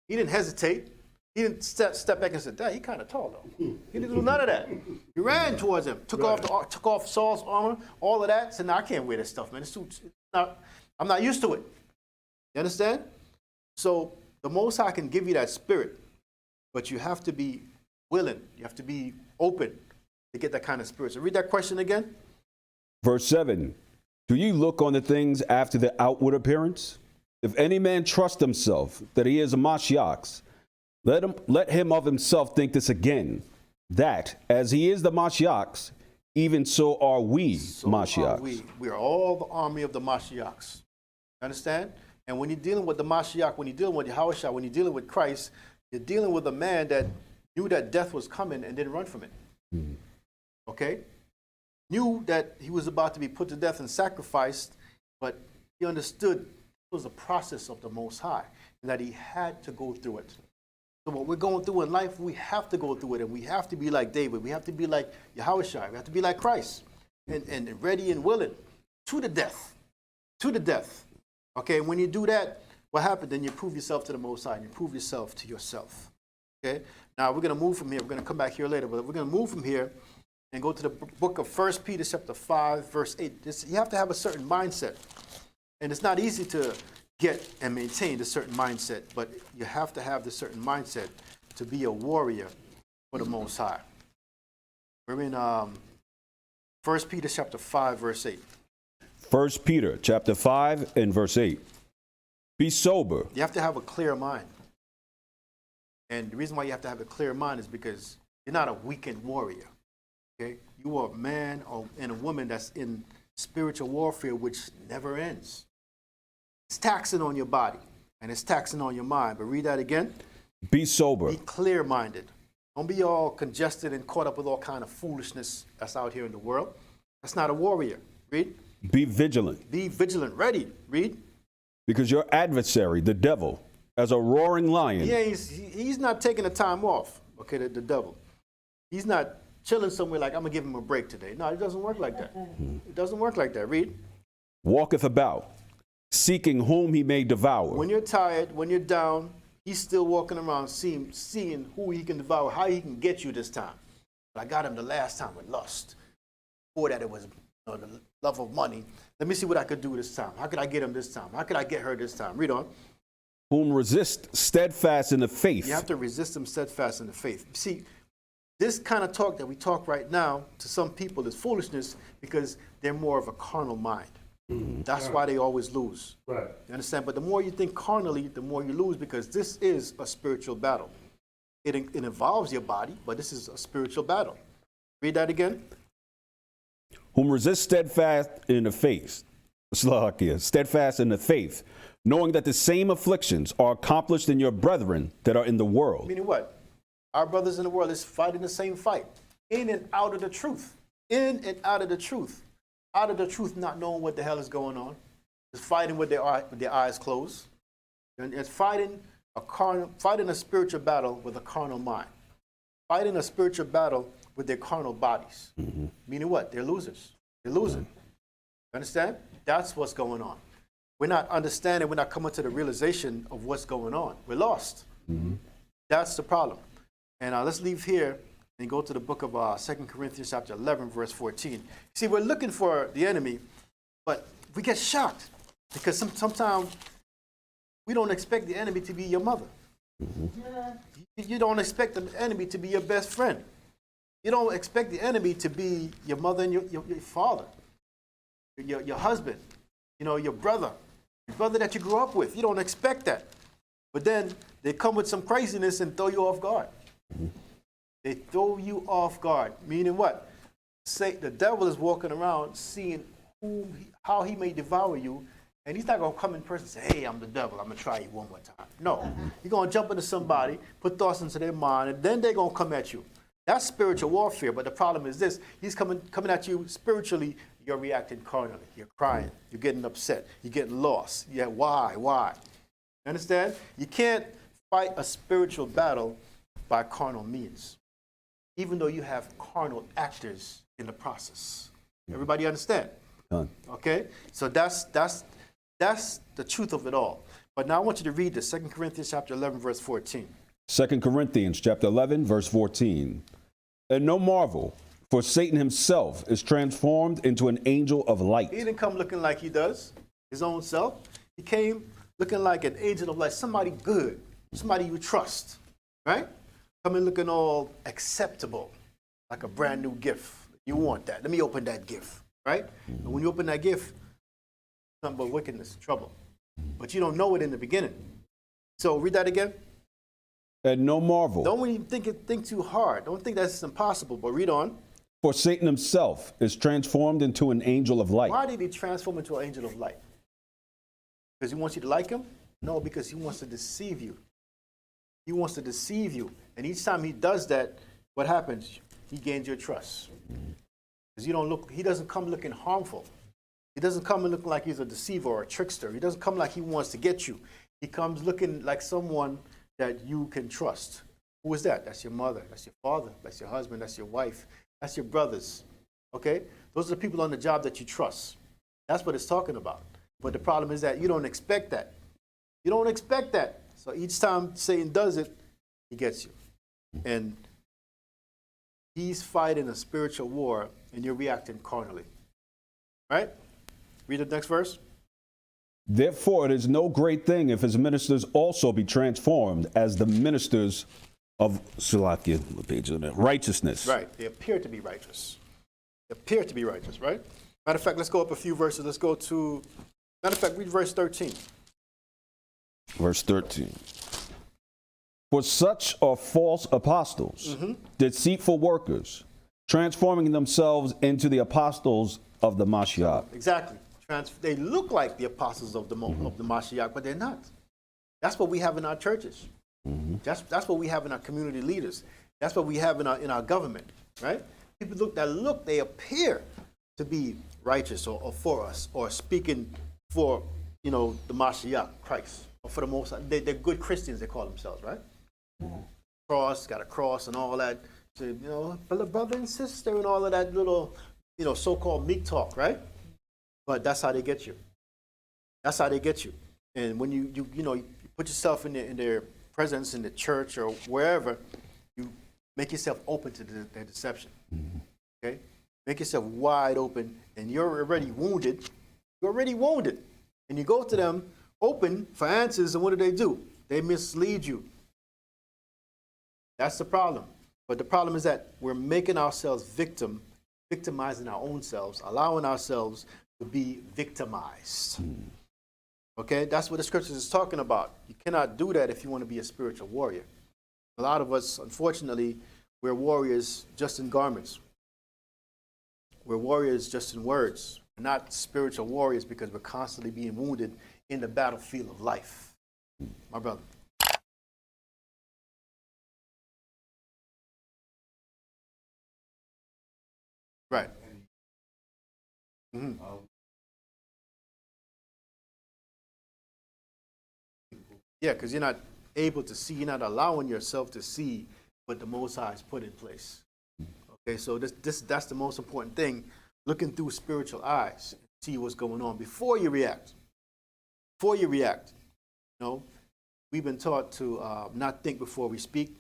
He didn't hesitate. He didn't step back and say, "Dad, he kind of tall though." He didn't do none of that. He ran towards him, took off Saul's armor, all of that. Said, "No, I can't wear this stuff, man. I'm not used to it." You understand? So the Most High can give you that spirit, but you have to be willing. You have to be open to get that kind of spirit. So read that question again. Verse 7. Do ye look on the things after the outward appearance? If any man trust himself that he is a Mashiach, let him of himself think this again, that as he is the Mashiach, even so are we Mashiach. We are all the army of the Mashiachs. Understand? And when you're dealing with the Mashiach, when you're dealing with Yahushua, when you're dealing with Christ, you're dealing with a man that knew that death was coming and didn't run from it. Okay? Knew that he was about to be put to death and sacrificed, but he understood it was a process of the Most High, and that he had to go through it. So what we're going through in life, we have to go through it, and we have to be like David. We have to be like Yahushua. We have to be like Christ, and ready and willing to the death. To the death. Okay, when you do that, what happens? Then you prove yourself to the Most High, and you prove yourself to yourself. Okay? Now, we're going to move from here. We're going to come back here later, but we're going to move from here and go to the book of 1 Peter chapter 5, verse 8. You have to have a certain mindset. And it's not easy to get and maintain this certain mindset, but you have to have this certain mindset to be a warrior for the Most High. We're in 1 Peter chapter 5, verse 8. 1 Peter chapter 5 and verse 8. Be sober. You have to have a clear mind. And the reason why you have to have a clear mind is because you're not a weekend warrior. Okay? You are a man and a woman that's in spiritual warfare which never ends. It's taxing on your body and it's taxing on your mind. But read that again. Be sober. Be clear-minded. Don't be all congested and caught up with all kind of foolishness that's out here in the world. That's not a warrior. Read. Be vigilant. Be vigilant. Ready. Read. Because your adversary, the devil, as a roaring lion. Yeah, he's not taking the time off. Okay, the devil. He's not chilling somewhere like, I'm going to give him a break today. No, it doesn't work like that. It doesn't work like that. Read. Walketh about, seeking whom he may devour. When you're tired, when you're down, he's still walking around seeing who he can devour, how he can get you this time. But I got him the last time with lust. Before that, it was the love of money. Let me see what I could do this time. How could I get him this time? How could I get her this time? Read on. Whom resist steadfast in the faith. You have to resist them steadfast in the faith. See, this kind of talk that we talk right now to some people is foolishness because they're more of a carnal mind. That's why they always lose. Right. You understand? But the more you think carnally, the more you lose, because this is a spiritual battle. It involves your body, but this is a spiritual battle. Read that again. Whom resist steadfast in the faith, steadfast in the faith, knowing that the same afflictions are accomplished in your brethren that are in the world. Meaning what? Our brothers in the world is fighting the same fight. In and out of the truth. In and out of the truth. Out of the truth, not knowing what the hell is going on. Just fighting with their eyes closed. And it's fighting a spiritual battle with a carnal mind. Fighting a spiritual battle with their carnal bodies. Meaning what? They're losers. They're losing. You understand? That's what's going on. We're not understanding, we're not coming to the realization of what's going on. We're lost. That's the problem. And let's leave here and go to the book of 2 Corinthians chapter 11, verse 14. See, we're looking for the enemy, but we get shocked because sometimes we don't expect the enemy to be your mother. You don't expect the enemy to be your best friend. You don't expect the enemy to be your mother and your father, your husband, your brother that you grew up with. You don't expect that. But then they come with some craziness and throw you off guard. They throw you off guard. Meaning what? Say the devil is walking around seeing how he may devour you, and he's not going to come in person and say, hey, I'm the devil, I'm going to try you one more time. No. You're going to jump into somebody, put thoughts into their mind, and then they're going to come at you. That's spiritual warfare, but the problem is this. He's coming at you spiritually. You're reacting carnally. You're crying. You're getting upset. You're getting lost. Yeah, why? You understand? You can't fight a spiritual battle by carnal means, even though you have carnal actors in the process. Everybody understand? Okay? So that's the truth of it all. But now I want you to read this, 2 Corinthians chapter 11, verse 14. 2 Corinthians chapter 11, verse 14. And no marvel, for Satan himself is transformed into an angel of light. He didn't come looking like he does, his own self. He came looking like an angel of light, somebody good, somebody you trust, right? Coming looking all acceptable, like a brand new gift. You want that. Let me open that gift, right? And when you open that gift, nothing but wickedness, trouble. But you don't know it in the beginning. So read that again. And no marvel. Don't even think too hard. Don't think that's impossible, but read on. For Satan himself is transformed into an angel of light. Why did he transform into an angel of light? Because he wants you to like him? No, because he wants to deceive you. He wants to deceive you. And each time he does that, what happens? He gains your trust. Because he doesn't come looking harmful. He doesn't come looking like he's a deceiver or a trickster. He doesn't come like he wants to get you. He comes looking like someone that you can trust. Who is that? That's your mother. That's your father. That's your husband. That's your wife. That's your brothers. Okay? Those are the people on the job that you trust. That's what it's talking about. But the problem is that you don't expect that. You don't expect that. So each time Satan does it, he gets you. And he's fighting a spiritual war, and you're reacting carnally. Right? Read the next verse. Therefore, it is no great thing if his ministers also be transformed as the ministers of righteousness. Right. They appear to be righteous. They appear to be righteous, right? Matter of fact, let's go up a few verses. Let's go to, matter of fact, read verse 13. Verse 13. For such are false apostles, deceitful workers, transforming themselves into the apostles of the Mashiach. Exactly. They look like the apostles of the Mashiach, but they're not. That's what we have in our churches. That's what we have in our community leaders. That's what we have in our government, right? People they appear to be righteous or for us or speaking for, the Mashiach, Christ. Or for the most, they're good Christians, they call themselves, right? Cross, got a cross and all that, brother and sister and all of that little, so-called meek talk, right? But that's how they get you. That's how they get you. And when you put yourself in their presence in the church or wherever, you make yourself open to their deception. Okay? Make yourself wide open, and you're already wounded. You're already wounded. And you go to them open for answers, and what do? They mislead you. That's the problem. But the problem is that we're making ourselves victimizing our own selves, allowing ourselves to be victimized. Okay, that's what the scriptures is talking about. You cannot do that if you want to be a spiritual warrior. A lot of us, unfortunately, we're warriors just in garments. We're warriors just in words. We're not spiritual warriors because we're constantly being wounded in the battlefield of life. My brother. Right. Mm-hmm. Yeah, because you're not able to see, you're not allowing yourself to see what the Most High has put in place. Okay, so that's the most important thing, looking through spiritual eyes, see what's going on before you react. Before you react, you know, we've been taught to not think before we speak,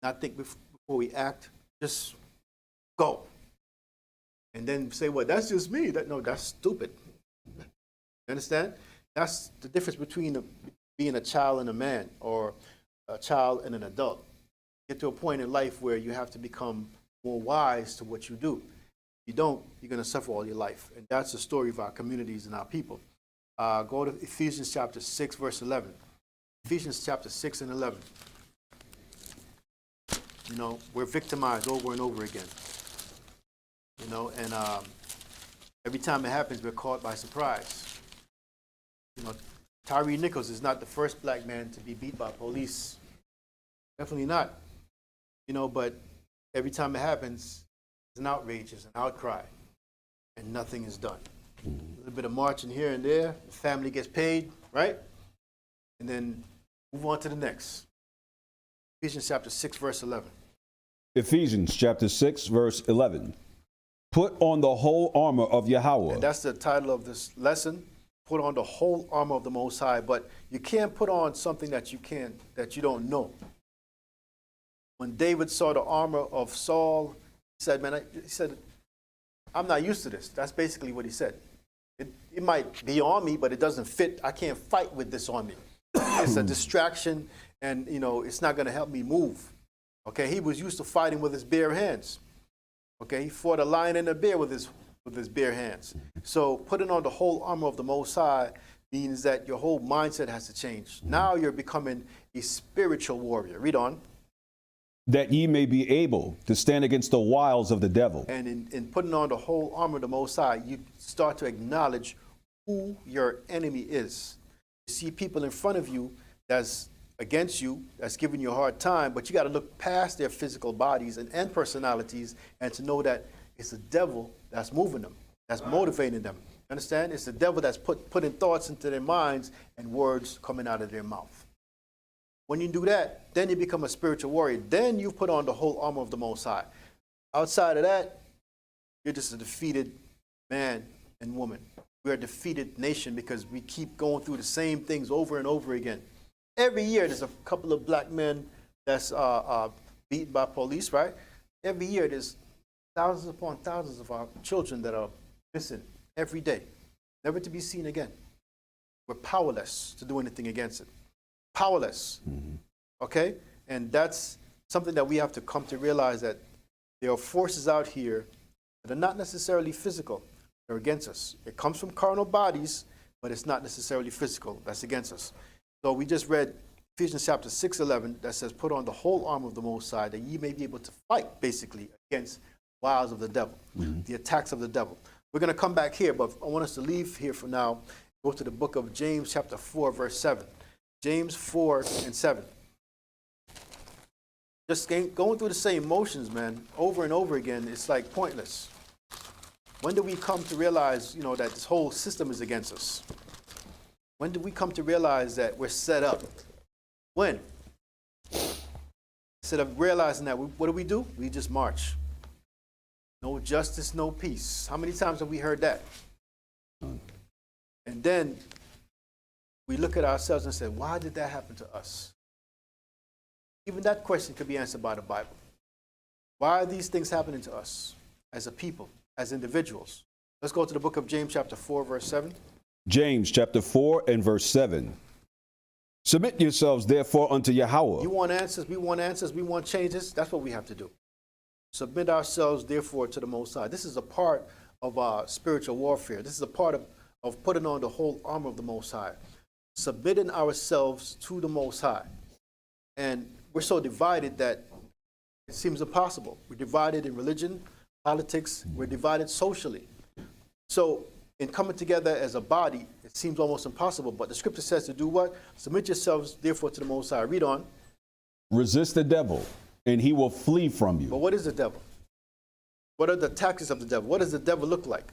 not think before we act, just go. And then say, well, that's just me. No, that's stupid. You understand? That's the difference between being a child and a man, or a child and an adult. Get to a point in life where you have to become more wise to what you do. If you don't, you're going to suffer all your life. And that's the story of our communities and our people. Go to Ephesians chapter 6, verse 11. Ephesians chapter 6 and 11. You know, we're victimized over and over again. You know, and every time it happens, we're caught by surprise. You know, Tyree Nichols is not the first black man to be beat by police. Definitely not. You know, but every time it happens, it's an outrage, it's an outcry, and nothing is done. A little bit of marching here and there, the family gets paid, right? And then move on to the next. Ephesians chapter 6, verse 11. Ephesians chapter 6, verse 11. Put on the whole armor of Yahweh. And that's the title of this lesson. Put on the whole armor of the Most High. But you can't put on something that you don't know. When David saw the armor of Saul, he said, I'm not used to this. That's basically what he said. It might be on me, but it doesn't fit. I can't fight with this on me. It's a distraction, and you know, it's not going to help me move. Okay, he was used to fighting with his bare hands. Okay, he fought a lion and a bear with his bare hands. So putting on the whole armor of the Most High means that your whole mindset has to change. Now you're becoming a spiritual warrior. Read on. That ye may be able to stand against the wiles of the devil. And in putting on the whole armor of the Most High, you start to acknowledge who your enemy is. You see people in front of you that's against you, that's giving you a hard time, but you got to look past their physical bodies and personalities and to know that it's the devil that's moving them, that's motivating them. Understand? It's the devil that's putting thoughts into their minds and words coming out of their mouth. When you do that, then you become a spiritual warrior. Then you put on the whole armor of the Most High. Outside of that, you're just a defeated man and woman. We're a defeated nation because we keep going through the same things over and over again. Every year, there's a couple of black men that's beaten by police, right? Every year, there's thousands upon thousands of our children that are missing every day, never to be seen again. We're powerless to do anything against it. Powerless. Okay? And that's something that we have to come to realize, that there are forces out here that are not necessarily physical. They're against us. It comes from carnal bodies, but it's not necessarily physical. That's against us. So we just read Ephesians chapter 6:11 that says, put on the whole armor of the Most High, that ye may be able to fight, basically, against wiles of the devil, the attacks of the devil. We're going to come back here, but I want us to leave here for now. Go to the book of James chapter 4, verse 7. James 4 and 7. Just going through the same motions, man, over and over again, it's like pointless. When do we come to realize, you know, that this whole system is against us? When do we come to realize that we're set up? When? Instead of realizing that, what do? We just march. No justice, no peace. How many times have we heard that? And then we look at ourselves and say, why did that happen to us? Even that question could be answered by the Bible. Why are these things happening to us as a people, as individuals? Let's go to the book of James chapter 4, verse 7. James chapter 4 and verse 7. Submit yourselves therefore unto Yahweh. You want answers, we want changes. That's what we have to do. Submit ourselves therefore to the Most High. This is a part of spiritual warfare. This is a part of putting on the whole armor of the Most High, submitting ourselves to the Most High. And we're so divided that it seems impossible. We're divided in religion, politics, we're divided socially. So in coming together as a body, it seems almost impossible, but the scripture says to do what? Submit yourselves therefore to the Most High. Read on. Resist the devil, and he will flee from But you. what is the devil? What are the tactics of the devil? What does the devil look like?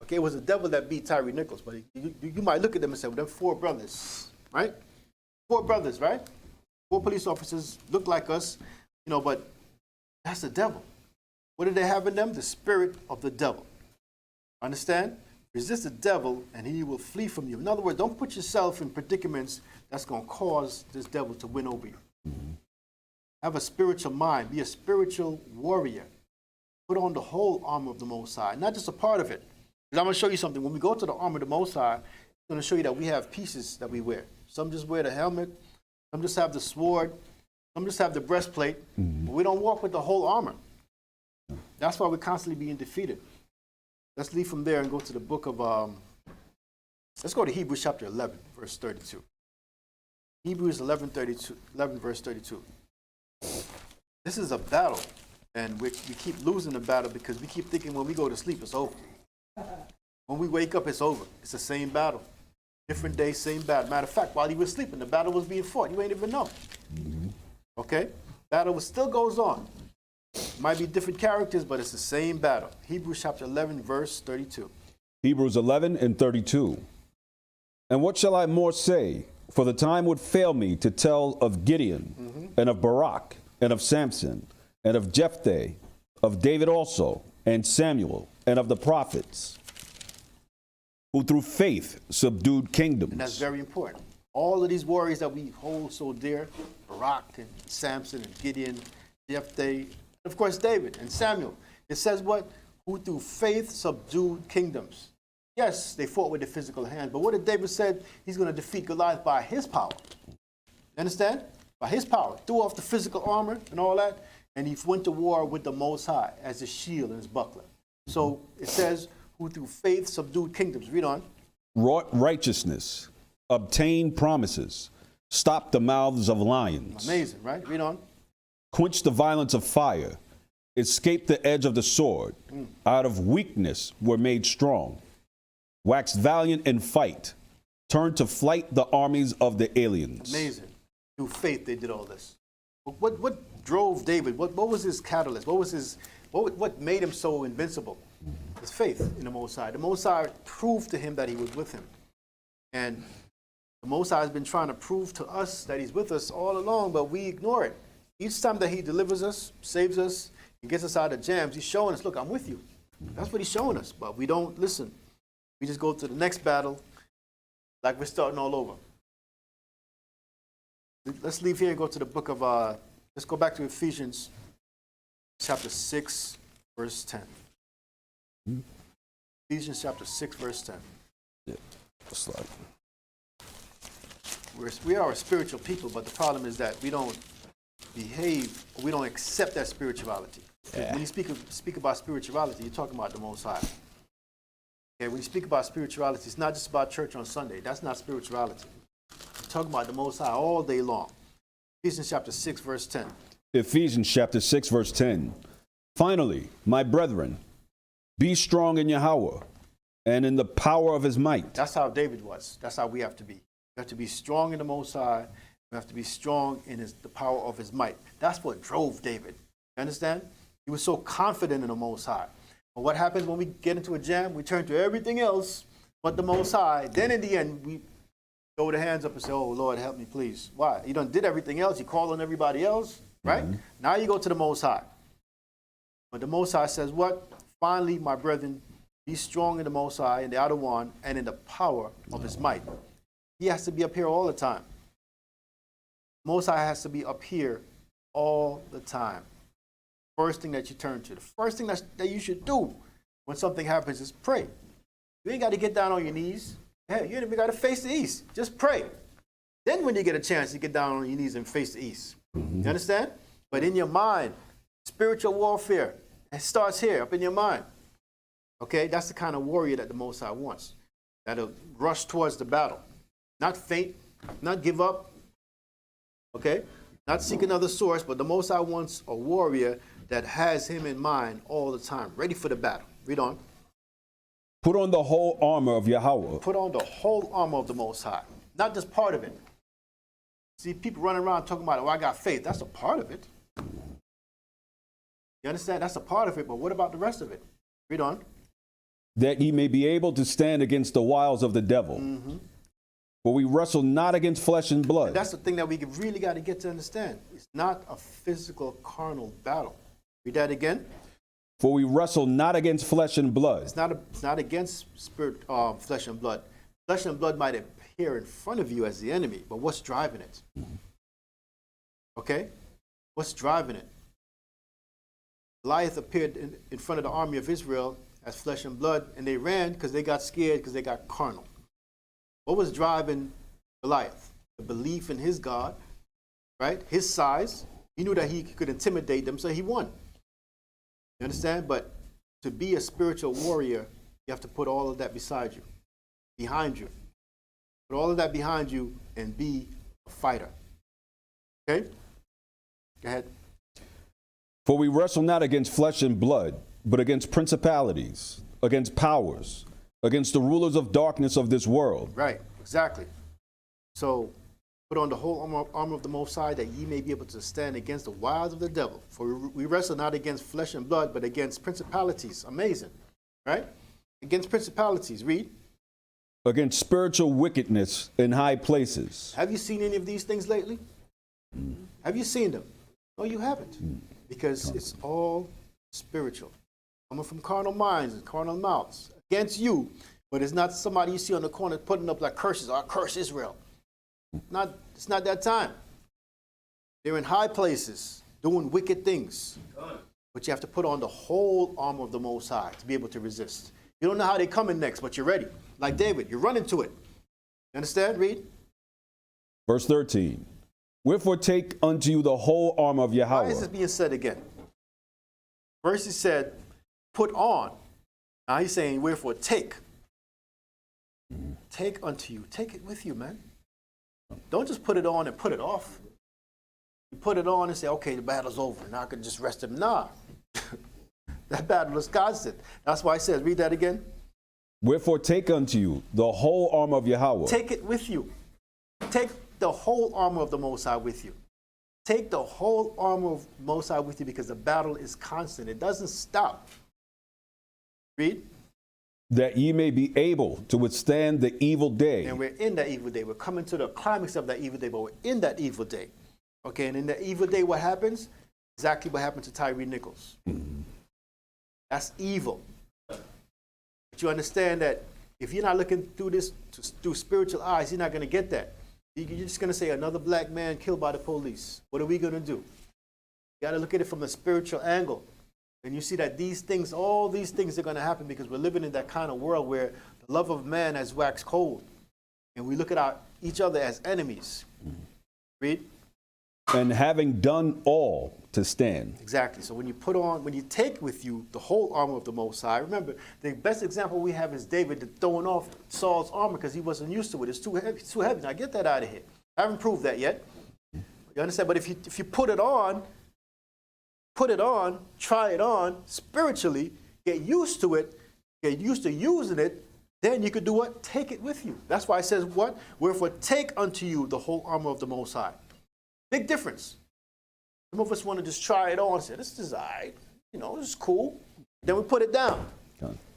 Okay, it was the devil that beat Tyree Nichols, but you might look at them and say, well, they're four brothers, right? Four brothers, right? Four police officers look like us, you know, but that's the devil. What do they have in them? The spirit of the devil. Understand? Resist the devil and he will flee from you. In other words, don't put yourself in predicaments that's going to cause this devil to win over you. Have a spiritual mind. Be a spiritual warrior. Put on the whole armor of the Most High, not just a part of it. Because I'm going to show you something. When we go to the armor of the Most High, it's going to show you that we have pieces that we wear. Some just wear the helmet. Some just have the sword. Some just have the breastplate. But we don't walk with the whole armor. That's why we're constantly being defeated. Let's leave from there and go to the book of, let's go to Hebrews chapter 11, verse 32. Hebrews 11, verse 32. This is a battle, and we keep losing the battle because we keep thinking when we go to sleep, it's over. When we wake up, it's over. It's the same battle. Different day, same battle. Matter of fact, while you were sleeping, the battle was being fought. You ain't even know. Okay? Battle still goes on. Might be different characters, but it's the same battle. Hebrews chapter 11, verse 32. Hebrews 11 and 32. And what shall I more say? For the time would fail me to tell of Gideon, and of Barak, and of Samson, and of Jephthah, of David also, and Samuel, and of the prophets, who through faith subdued kingdoms. And that's very important. All of these warriors that we hold so dear, Barak and Samson and Gideon, Jephthah, and of course David and Samuel. It says what? Who through faith subdued kingdoms. Yes, they fought with the physical hand, but what did David said? He's going to defeat Goliath by his power. You understand? By his power. Threw off the physical armor and all that, and he went to war with the Most High as his shield and his buckler. So it says, who through faith subdued kingdoms. Read on. Wrought righteousness, obtained promises, stopped the mouths of lions. Amazing, right? Read on. Quenched the violence of fire, escaped the edge of the sword, out of weakness were made strong, waxed valiant in fight, turned to flight the armies of the aliens. Amazing. Through faith they did all this. What drove David? What was his catalyst? What made him so invincible? His faith in the Most High. The Most High proved to him that he was with him. And the Most High has been trying to prove to us that he's with us all along, but we ignore it. Each time that he delivers us, saves us, and gets us out of jams, he's showing us, look, I'm with you. That's what he's showing us, but we don't listen. We just go to the next battle like we're starting all over. Let's leave here and go to the book of, let's go back to Ephesians chapter 6, verse 10. Ephesians chapter 6, verse 10. Yeah, slide. We are a spiritual people, but the problem is that we don't behave, we don't accept that spirituality. Yeah. When you speak about spirituality, you're talking about the Most High. Okay, when you speak about spirituality, it's not just about church on Sunday. That's not spirituality. You're talking about the Most High all day long. Ephesians chapter 6, verse 10. Ephesians chapter 6, verse 10. Finally, my brethren, be strong in Yahweh and in the power of his might. That's how David was. That's how we have to be. We have to be strong in the Most High. We have to be strong in the power of his might. That's what drove David. You understand? He was so confident in the Most High. But what happens when we get into a jam? We turn to everything else but the Most High. Then in the end, we throw the hands up and say, oh, Lord, help me, please. Why? You done did everything else. You called on everybody else, right? Now you go to the Most High. But the Most High says what? Finally, my brethren, be strong in the Most High, in the outer one, and in the power of his might. He has to be up here all the time. Most High has to be up here all the time. First thing that you turn to. The first thing that you should do when something happens is pray. You ain't got to get down on your knees. Hey, you ain't even got to face the east. Just pray. Then when you get a chance, you get down on your knees and face the east. You understand? But in your mind, spiritual warfare, it starts here, up in your mind. Okay, that's the kind of warrior that the Most High wants. That'll rush towards the battle. Not faint, not give up. Okay? Not seek another source, but the Most High wants a warrior that has him in mind all the time, ready for the battle. Read on. Put on the whole armor of Yahweh. Put on the whole armor of the Most High, not just part of it. See, people running around talking about, oh, I got faith. That's a part of it. You understand? That's a part of it, but what about the rest of it? Read on. That ye may be able to stand against the wiles of the devil. For we wrestle not against flesh and blood. And that's the thing that we really got to get to understand. It's not a physical, carnal battle. Read that again. For we wrestle not against flesh and blood. It's not against spirit, flesh and blood. Flesh and blood might appear in front of you as the enemy, but what's driving it? Okay? What's driving it? Goliath appeared in front of the army of Israel as flesh and blood, and they ran because they got scared, because they got carnal. What was driving Goliath? The belief in his God, right? His size. He knew that he could intimidate them, so he won. You understand? But to be a spiritual warrior, you have to put all of that beside you, behind you. Put all of that behind you and be a fighter. Okay? Go ahead. For we wrestle not against flesh and blood, but against principalities, against powers, against the rulers of darkness of this world. Right, exactly. So put on the whole armor of the Most High, that ye may be able to stand against the wiles of the devil. For we wrestle not against flesh and blood, but against principalities. Amazing, right? Against principalities. Read. Against spiritual wickedness in high places. Have you seen any of these things lately? Have you seen them? No, you haven't. Because it's all spiritual. Coming from carnal minds and carnal mouths. Against you, but it's not somebody you see on the corner putting up like curses. I curse Israel. It's not that time. They're in high places doing wicked things. But you have to put on the whole armor of the Most High to be able to resist. You don't know how they're coming next, but you're ready. Like David, you're running to it. You understand? Read. Verse 13. Wherefore take unto you the whole armor of Yahweh. Why is this being said again? First he said, put on. Now he's saying, wherefore take. Take unto you. Take it with you, man. Don't just put it on and put it off. You put it on and say, okay, the battle's over. Now I can just rest him. Nah. That battle is constant. That's why it says, read that again. Wherefore take unto you the whole armor of Yahweh. Take it with you. Take the whole armor of the Most High with you. Take the whole armor of the Most High with you, because the battle is constant. It doesn't stop. Read. That ye may be able to withstand the evil day. And we're in that evil day. We're coming to the climax of that evil day, but we're in that evil day. Okay, and in the evil day, what happens? Exactly what happened to Tyree Nichols. That's evil. But you understand that if you're not looking through this through spiritual eyes, you're not going to get that. You're just going to say, another black man killed by the police. What are we going to do? You got to look at it from a spiritual angle. And you see that these things, all these things are going to happen because we're living in that kind of world where the love of man has waxed cold. And we look at each other as enemies. Read. And having done all to stand. Exactly. So when you take with you the whole armor of the Most High, remember, the best example we have is David throwing off Saul's armor because he wasn't used to it. It's too heavy. Now get that out of here. I haven't proved that yet. You understand? But if you put it on, try it on spiritually, get used to it, get used to using it, then you could do what? Take it with you. That's why it says what? Wherefore take unto you the whole armor of the Most High. Big difference. Some of us want to just try it on and say, this is all right, this is cool. Then we put it down,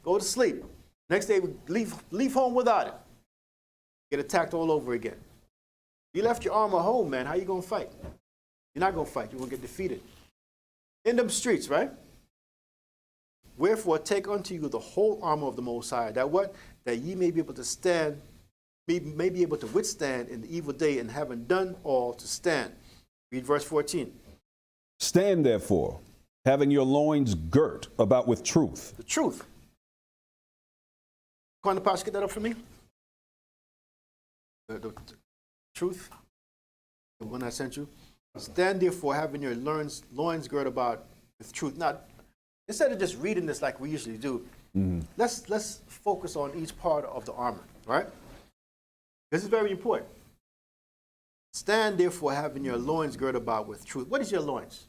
go to sleep. Next day, we leave home without it. Get attacked all over again. You left your armor home, man. How you going to fight? You're not going to fight. You're going to get defeated. In them streets, right? Wherefore, take unto you the whole armor of the Most High, that what? That ye may be able to stand, may be able to withstand in the evil day, and having done all to stand. Read verse 14. Stand therefore, having your loins girt about with truth. The truth. Go on, the pastor, get that up for me. The truth, the one I sent you. Stand therefore, having your loins girt about with truth. Not instead of just reading this like we usually do, Let's focus on each part of the armor, right? This is very important. Stand therefore having your loins girded about with truth. What is your loins?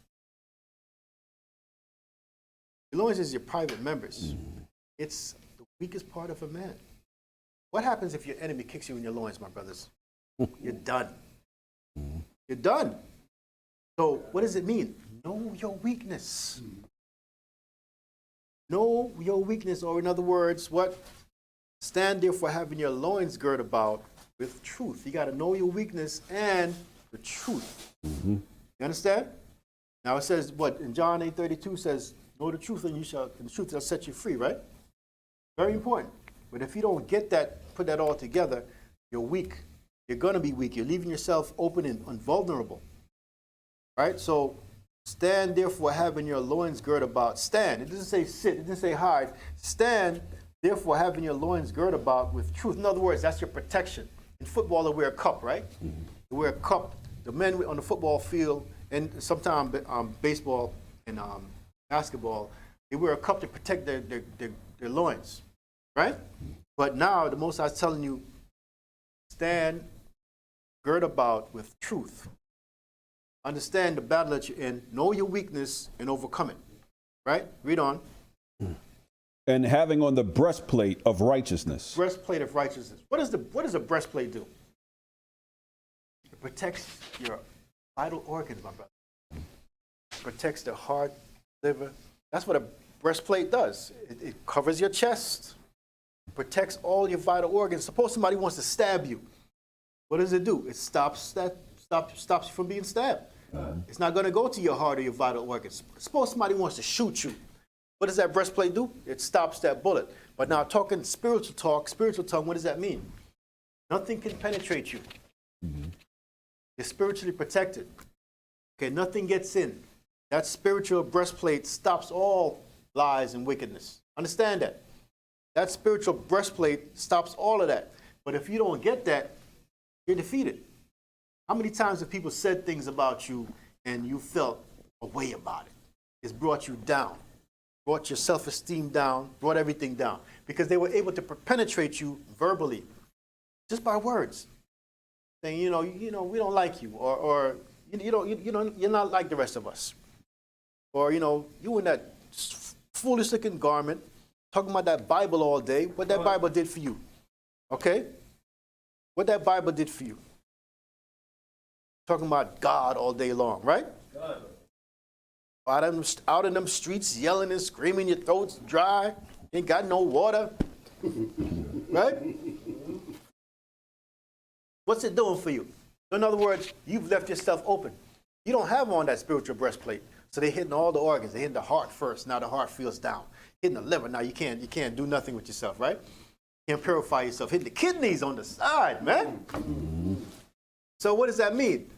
Your loins is your private members. It's the weakest part of a man. What happens if your enemy kicks you in your loins, my brothers? You're done. You're done. So what does it mean? Know your weakness. Know your weakness, or in other words, what? Stand therefore having your loins girded about with truth. You got to know your weakness and the truth. You understand? Now it says what in John 8:32 says, know the truth and the truth shall set you free, right? Very important. But if you don't get that, put that all together, you're weak. You're going to be weak. You're leaving yourself open and vulnerable. Right? So stand therefore having your loins girded about. Stand. It doesn't say sit. It doesn't say hide. Stand therefore having your loins girded about with truth. In other words, that's your protection. In football, they wear a cup, right? They wear a cup. The men on the football field, and sometimes baseball and basketball, they wear a cup to protect their loins, right? But now the Most High is telling you, stand, gird about with truth. Understand the battle that you're in, know your weakness, and overcome it, right? Read on. And having on the breastplate of righteousness. Breastplate of righteousness. What does a breastplate do? It protects your vital organs, my brother. It protects the heart, liver. That's what a breastplate does. It covers your chest, protects all your vital organs. Suppose somebody wants to stab you. What does it do? It stops you from being stabbed. It's not going to go to your heart or your vital organs. Suppose somebody wants to shoot you. What does that breastplate do? It stops that bullet. But now talking spiritual tongue, what does that mean? Nothing can penetrate you. You're spiritually protected. Okay, nothing gets in. That spiritual breastplate stops all lies and wickedness. Understand that. That spiritual breastplate stops all of that. But if you don't get that, you're defeated. How many times have people said things about you and you felt a way about it? It's brought you down, brought your self-esteem down, brought everything down, because they were able to penetrate you verbally, just by words, saying, you know, we don't like you, or you're not like the rest of us, or you in that foolish-looking garment, talking about that Bible all day. What that Bible did for you, okay? What that Bible did for you. Talking about God all day long, right? Out in them streets, yelling and screaming, your throat's dry, ain't got no water, right? What's it doing for you? In other words, you've left yourself open. You don't have on that spiritual breastplate, so they're hitting all the organs. They're hitting the heart first. Now the heart feels down. Hitting the liver. Now you can't do nothing with yourself, right? You can't purify yourself. Hitting the kidneys on the side, man. So what does that mean?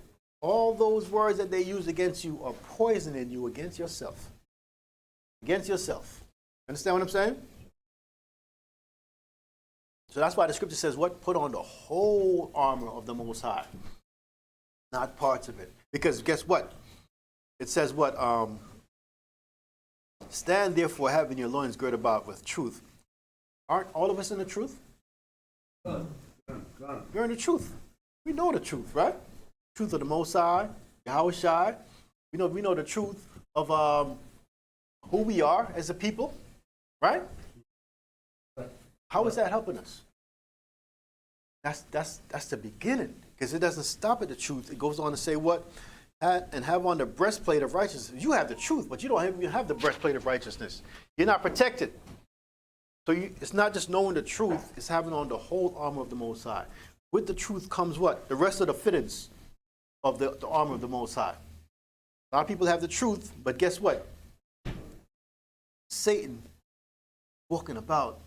All those words that they use against you are poisoning you against yourself. Against yourself. Understand what I'm saying? So that's why the scripture says what? Put on the whole armor of the Most High. Not parts of it. Because guess what? It says what? Stand therefore having your loins girded about with truth. Aren't all of us in the truth? You're in the truth. We know the truth, right? Truth of the Most High, H.O.D.C. We know the truth of who we are as a people, right? How is that helping us? That's the beginning, because it doesn't stop at the truth. It goes on to say what? And have on the breastplate of righteousness. You have the truth, but you don't even have the breastplate of righteousness. You're not protected. So it's not just knowing the truth, it's having on the whole armor of the Most High. With the truth comes what? The rest of the fittings of the armor of the Most High. A lot of people have the truth, but guess what? Satan walking about,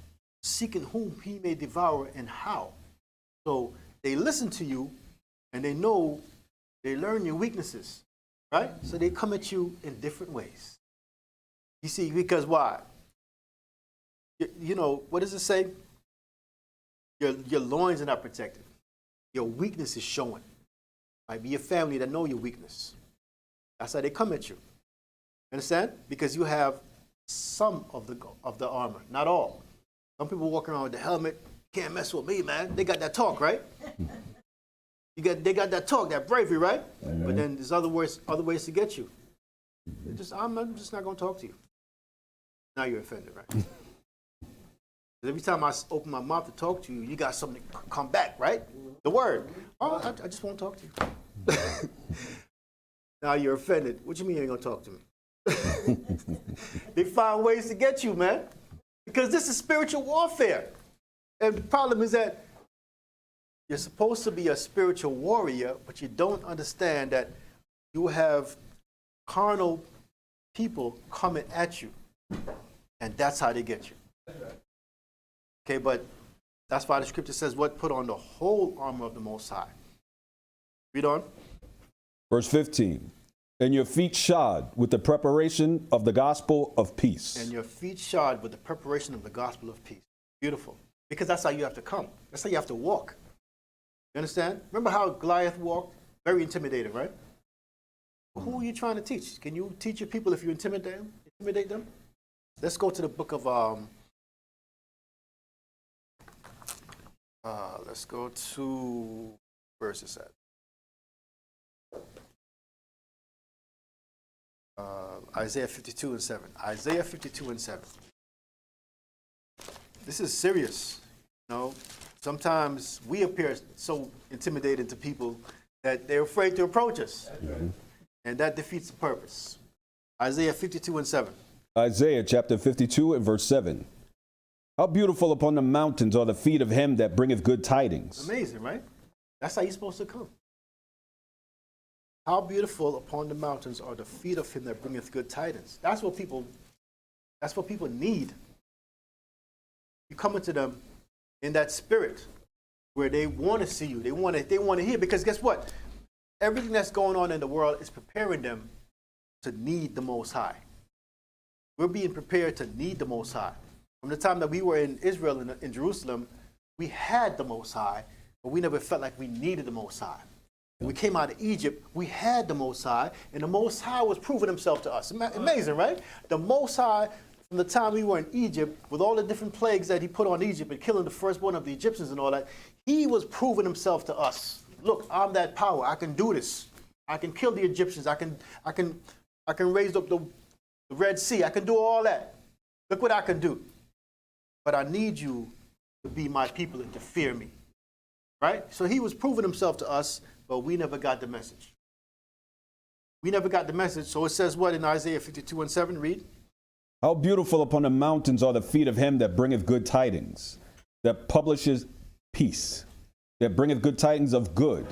seeking whom he may devour and how. So they listen to you, and they learn your weaknesses, right? So they come at you in different ways. You see, because why? What does it say? Your loins are not protected. Your weakness is showing. Might be your family that know your weakness. That's how they come at you. Understand? Because you have some of the armor, not all. Some people walking around with the helmet, can't mess with me, man. They got that talk, right? They got that talk, that bravery, right? But then there's other ways to get you. I'm just not going to talk to you. Now you're offended, right? Every time I open my mouth to talk to you, you got something to come back, right? The word. Oh, I just won't talk to you. Now you're offended. What you mean you ain't going to talk to me? They find ways to get you, man. Because this is spiritual warfare. And the problem is that you're supposed to be a spiritual warrior, but you don't understand that you have carnal people coming at you. And that's how they get you. Okay, but that's why the scripture says what? Put on the whole armor of the Most High. Read on. Verse 15. And your feet shod with the preparation of the gospel of peace. And your feet shod with the preparation of the gospel of peace. Beautiful. Because that's how you have to come. That's how you have to walk. You understand? Remember how Goliath walked? Very intimidating, right? Who are you trying to teach? Can you teach your people if you intimidate them? Let's go to the book of let's go to, where is this at? Isaiah 52 and 7. Isaiah 52 and 7. This is serious. You know, sometimes we appear so intimidating to people that they're afraid to approach us. And that defeats the purpose. Isaiah 52 and 7. Isaiah chapter 52 and verse 7. How beautiful upon the mountains are the feet of him that bringeth good tidings. Amazing, right? That's how you're supposed to come. How beautiful upon the mountains are the feet of him that bringeth good tidings. That's what people need. You come into them in that spirit where they want to see you. They want to hear, because guess what? Everything that's going on in the world is preparing them to need the Most High. We're being prepared to need the Most High. From the time that we were in Israel, in Jerusalem, we had the Most High, but we never felt like we needed the Most High. When we came out of Egypt, we had the Most High, and the Most High was proving himself to us. Amazing, right? The Most High, from the time we were in Egypt, with all the different plagues that he put on Egypt and killing the firstborn of the Egyptians and all that, he was proving himself to us. Look, I'm that power. I can do this. I can kill the Egyptians. I can raise up the Red Sea. I can do all that. Look what I can do. But I need you to be my people and to fear me. Right? So he was proving himself to us, but we never got the message. We never got the message. So it says what in Isaiah 52 and 7? Read. How beautiful upon the mountains are the feet of him that bringeth good tidings, that publisheth peace, that bringeth good tidings of good,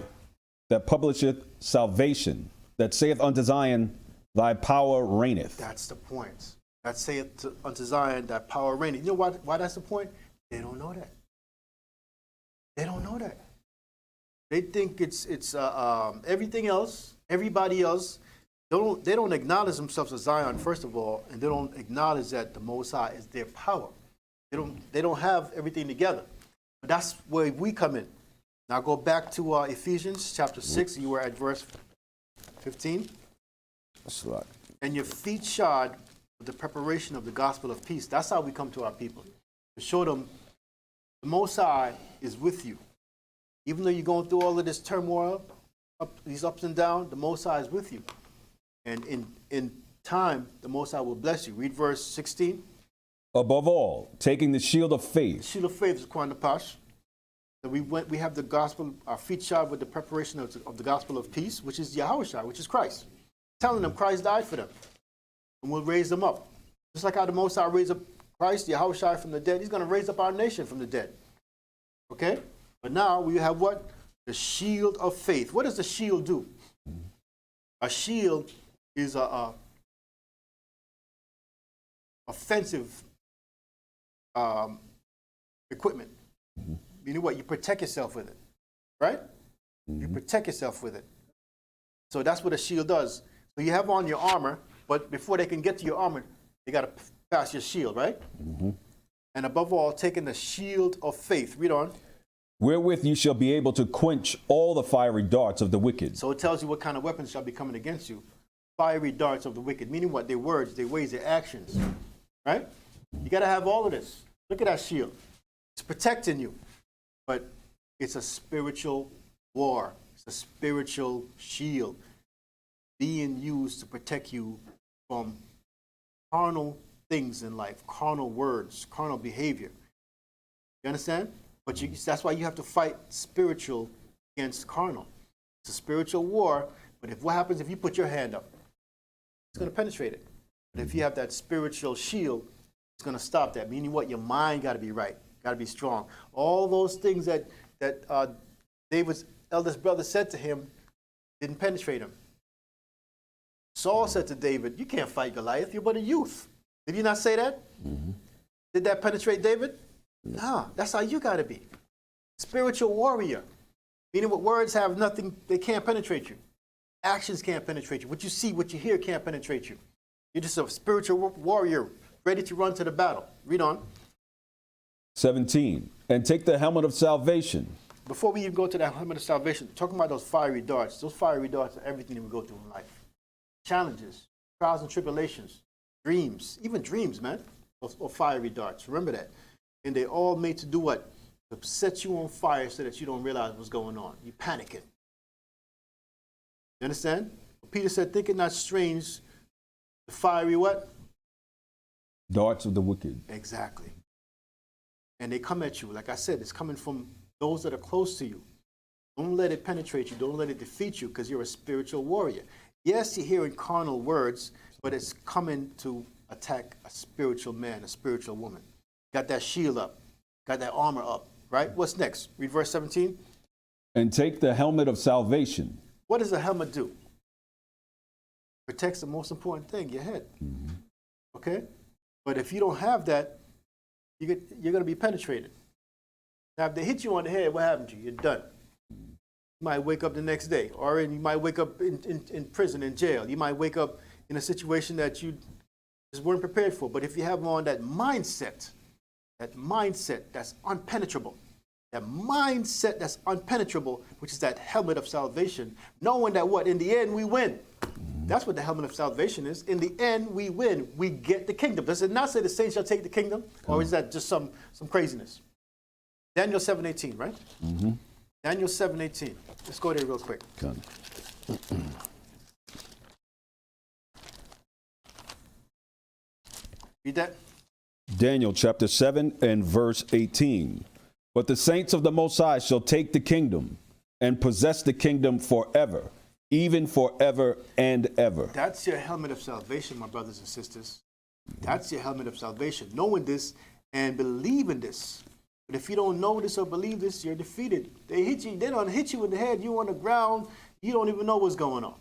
that publisheth salvation, that saith unto Zion, thy power reigneth. That's the point. That saith unto Zion, thy power reigneth. You know why that's the point? They don't know that. They don't know that. They think it's everything else, everybody else. They don't acknowledge themselves as Zion, first of all, and they don't acknowledge that the Most High is their power. They don't have everything together. But that's where we come in. Now go back to Ephesians chapter 6. You were at verse 15. That's right. And your feet shod with the preparation of the gospel of peace. That's how we come to our people. To show them the Most High is with you. Even though you're going through all of this turmoil, these ups and downs, the Most High is with you. And in time, the Most High will bless you. Read verse 16. Above all, taking the shield of faith. The shield of faith is Quran Pash. So we have the gospel, our feet shod with the preparation of the gospel of peace, which is Yahushua, which is Christ. Telling them Christ died for them. And we'll raise them up. Just like how the Most High raised up Christ, Yahushua, from the dead, he's going to raise up our nation from the dead. Okay? But now we have what? The shield of faith. What does the shield do? A shield is a offensive equipment. You know what? You protect yourself with it, right? You protect yourself with it. So that's what a shield does. So you have on your armor, but before they can get to your armor, they got to pass your shield, right? And above all, taking the shield of faith. Read on. Wherewith you shall be able to quench all the fiery darts of the wicked. So it tells you what kind of weapons shall be coming against you. Fiery darts of the wicked, meaning what? Their words, their ways, their actions. right? You got to have all of this. Look at that shield. It's protecting you, but it's a spiritual war. It's a spiritual shield being used to protect you from carnal things in life, carnal words, carnal behavior. You understand? But that's why you have to fight spiritual against carnal. It's a spiritual war, but what happens if you put your hand up? It's going to penetrate it. But if you have that spiritual shield, it's going to stop that. Meaning what? Your mind got to be right, got to be strong. All those things that David's eldest brother said to him didn't penetrate him. Saul said to David, you can't fight Goliath, you're but a youth. Did you not say that? Mm-hmm. Did that penetrate David? No, that's how you got to be. Spiritual warrior. Meaning what words have nothing, they can't penetrate you. Actions can't penetrate you. What you see, what you hear can't penetrate you. You're just a spiritual warrior ready to run to the battle. Read on. 17. And take the helmet of salvation. Before we even go to that helmet of salvation, talking about those fiery darts are everything that we go through in life. Challenges, trials and tribulations, dreams, even dreams, man, or fiery darts. Remember that. And they all made to do what? To set you on fire so that you don't realize what's going on. You panicking. You understand? Peter said, think it not strange, the fiery what? Darts of the wicked. Exactly. And they come at you. Like I said, it's coming from those that are close to you. Don't let it penetrate you. Don't let it defeat you because you're a spiritual warrior. Yes, you're hearing carnal words, but it's coming to attack a spiritual man, a spiritual woman. Got that shield up. Got that armor up. Right? What's next? Read verse 17. And take the helmet of salvation. What does a helmet do? Protects the most important thing, your head. Mm-hmm. Okay? But if you don't have that, you're going to be penetrated. Now, if they hit you on the head, what happened to you? You're done. You might wake up the next day, or you might wake up in prison, in jail. You might wake up in a situation that you just weren't prepared for. But if you have on that mindset that's unpenetrable, which is that helmet of salvation, knowing that what? In the end, we win. That's what the helmet of salvation is. In the end, we win. We get the kingdom. Does it not say the saints shall take the kingdom? Or is that just some craziness? Daniel 7:18, right? Mm-hmm. Daniel 7:18. Let's go there real quick. Read that. Daniel chapter 7 and verse 18. But the saints of the Most High shall take the kingdom and possess the kingdom forever, even forever and ever. That's your helmet of salvation, my brothers and sisters. That's your helmet of salvation. Knowing this and believing this. But if you don't know this or believe this, you're defeated. They don't hit you in the head. You're on the ground. You don't even know what's going on.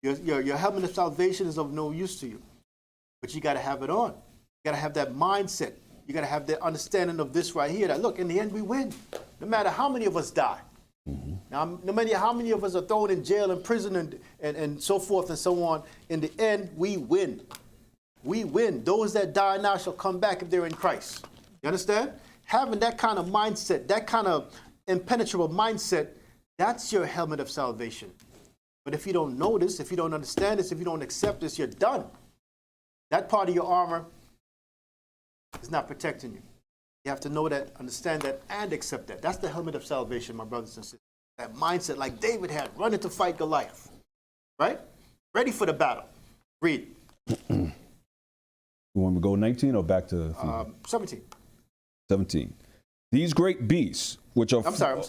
Your helmet of salvation is of no use to you. But you got to have it on. You got to have that mindset. You got to have the understanding of this right here. That look, in the end, we win. No matter how many of us die. Mm-hmm. Now, no matter how many of us are thrown in jail and prison and so forth and so on, in the end, we win. We win. Those that die now shall come back if they're in Christ. You understand? Having that kind of mindset, that kind of impenetrable mindset, that's your helmet of salvation. But if you don't know this, if you don't understand this, if you don't accept this, you're done. That part of your armor is not protecting you. You have to know that, understand that, and accept that. That's the helmet of salvation, my brothers and sisters. That mindset like David had, running to fight Goliath. Right? Ready for the battle. Read. You want me to go 19 or back to 17. 17. These great beasts, which are... I'm sorry.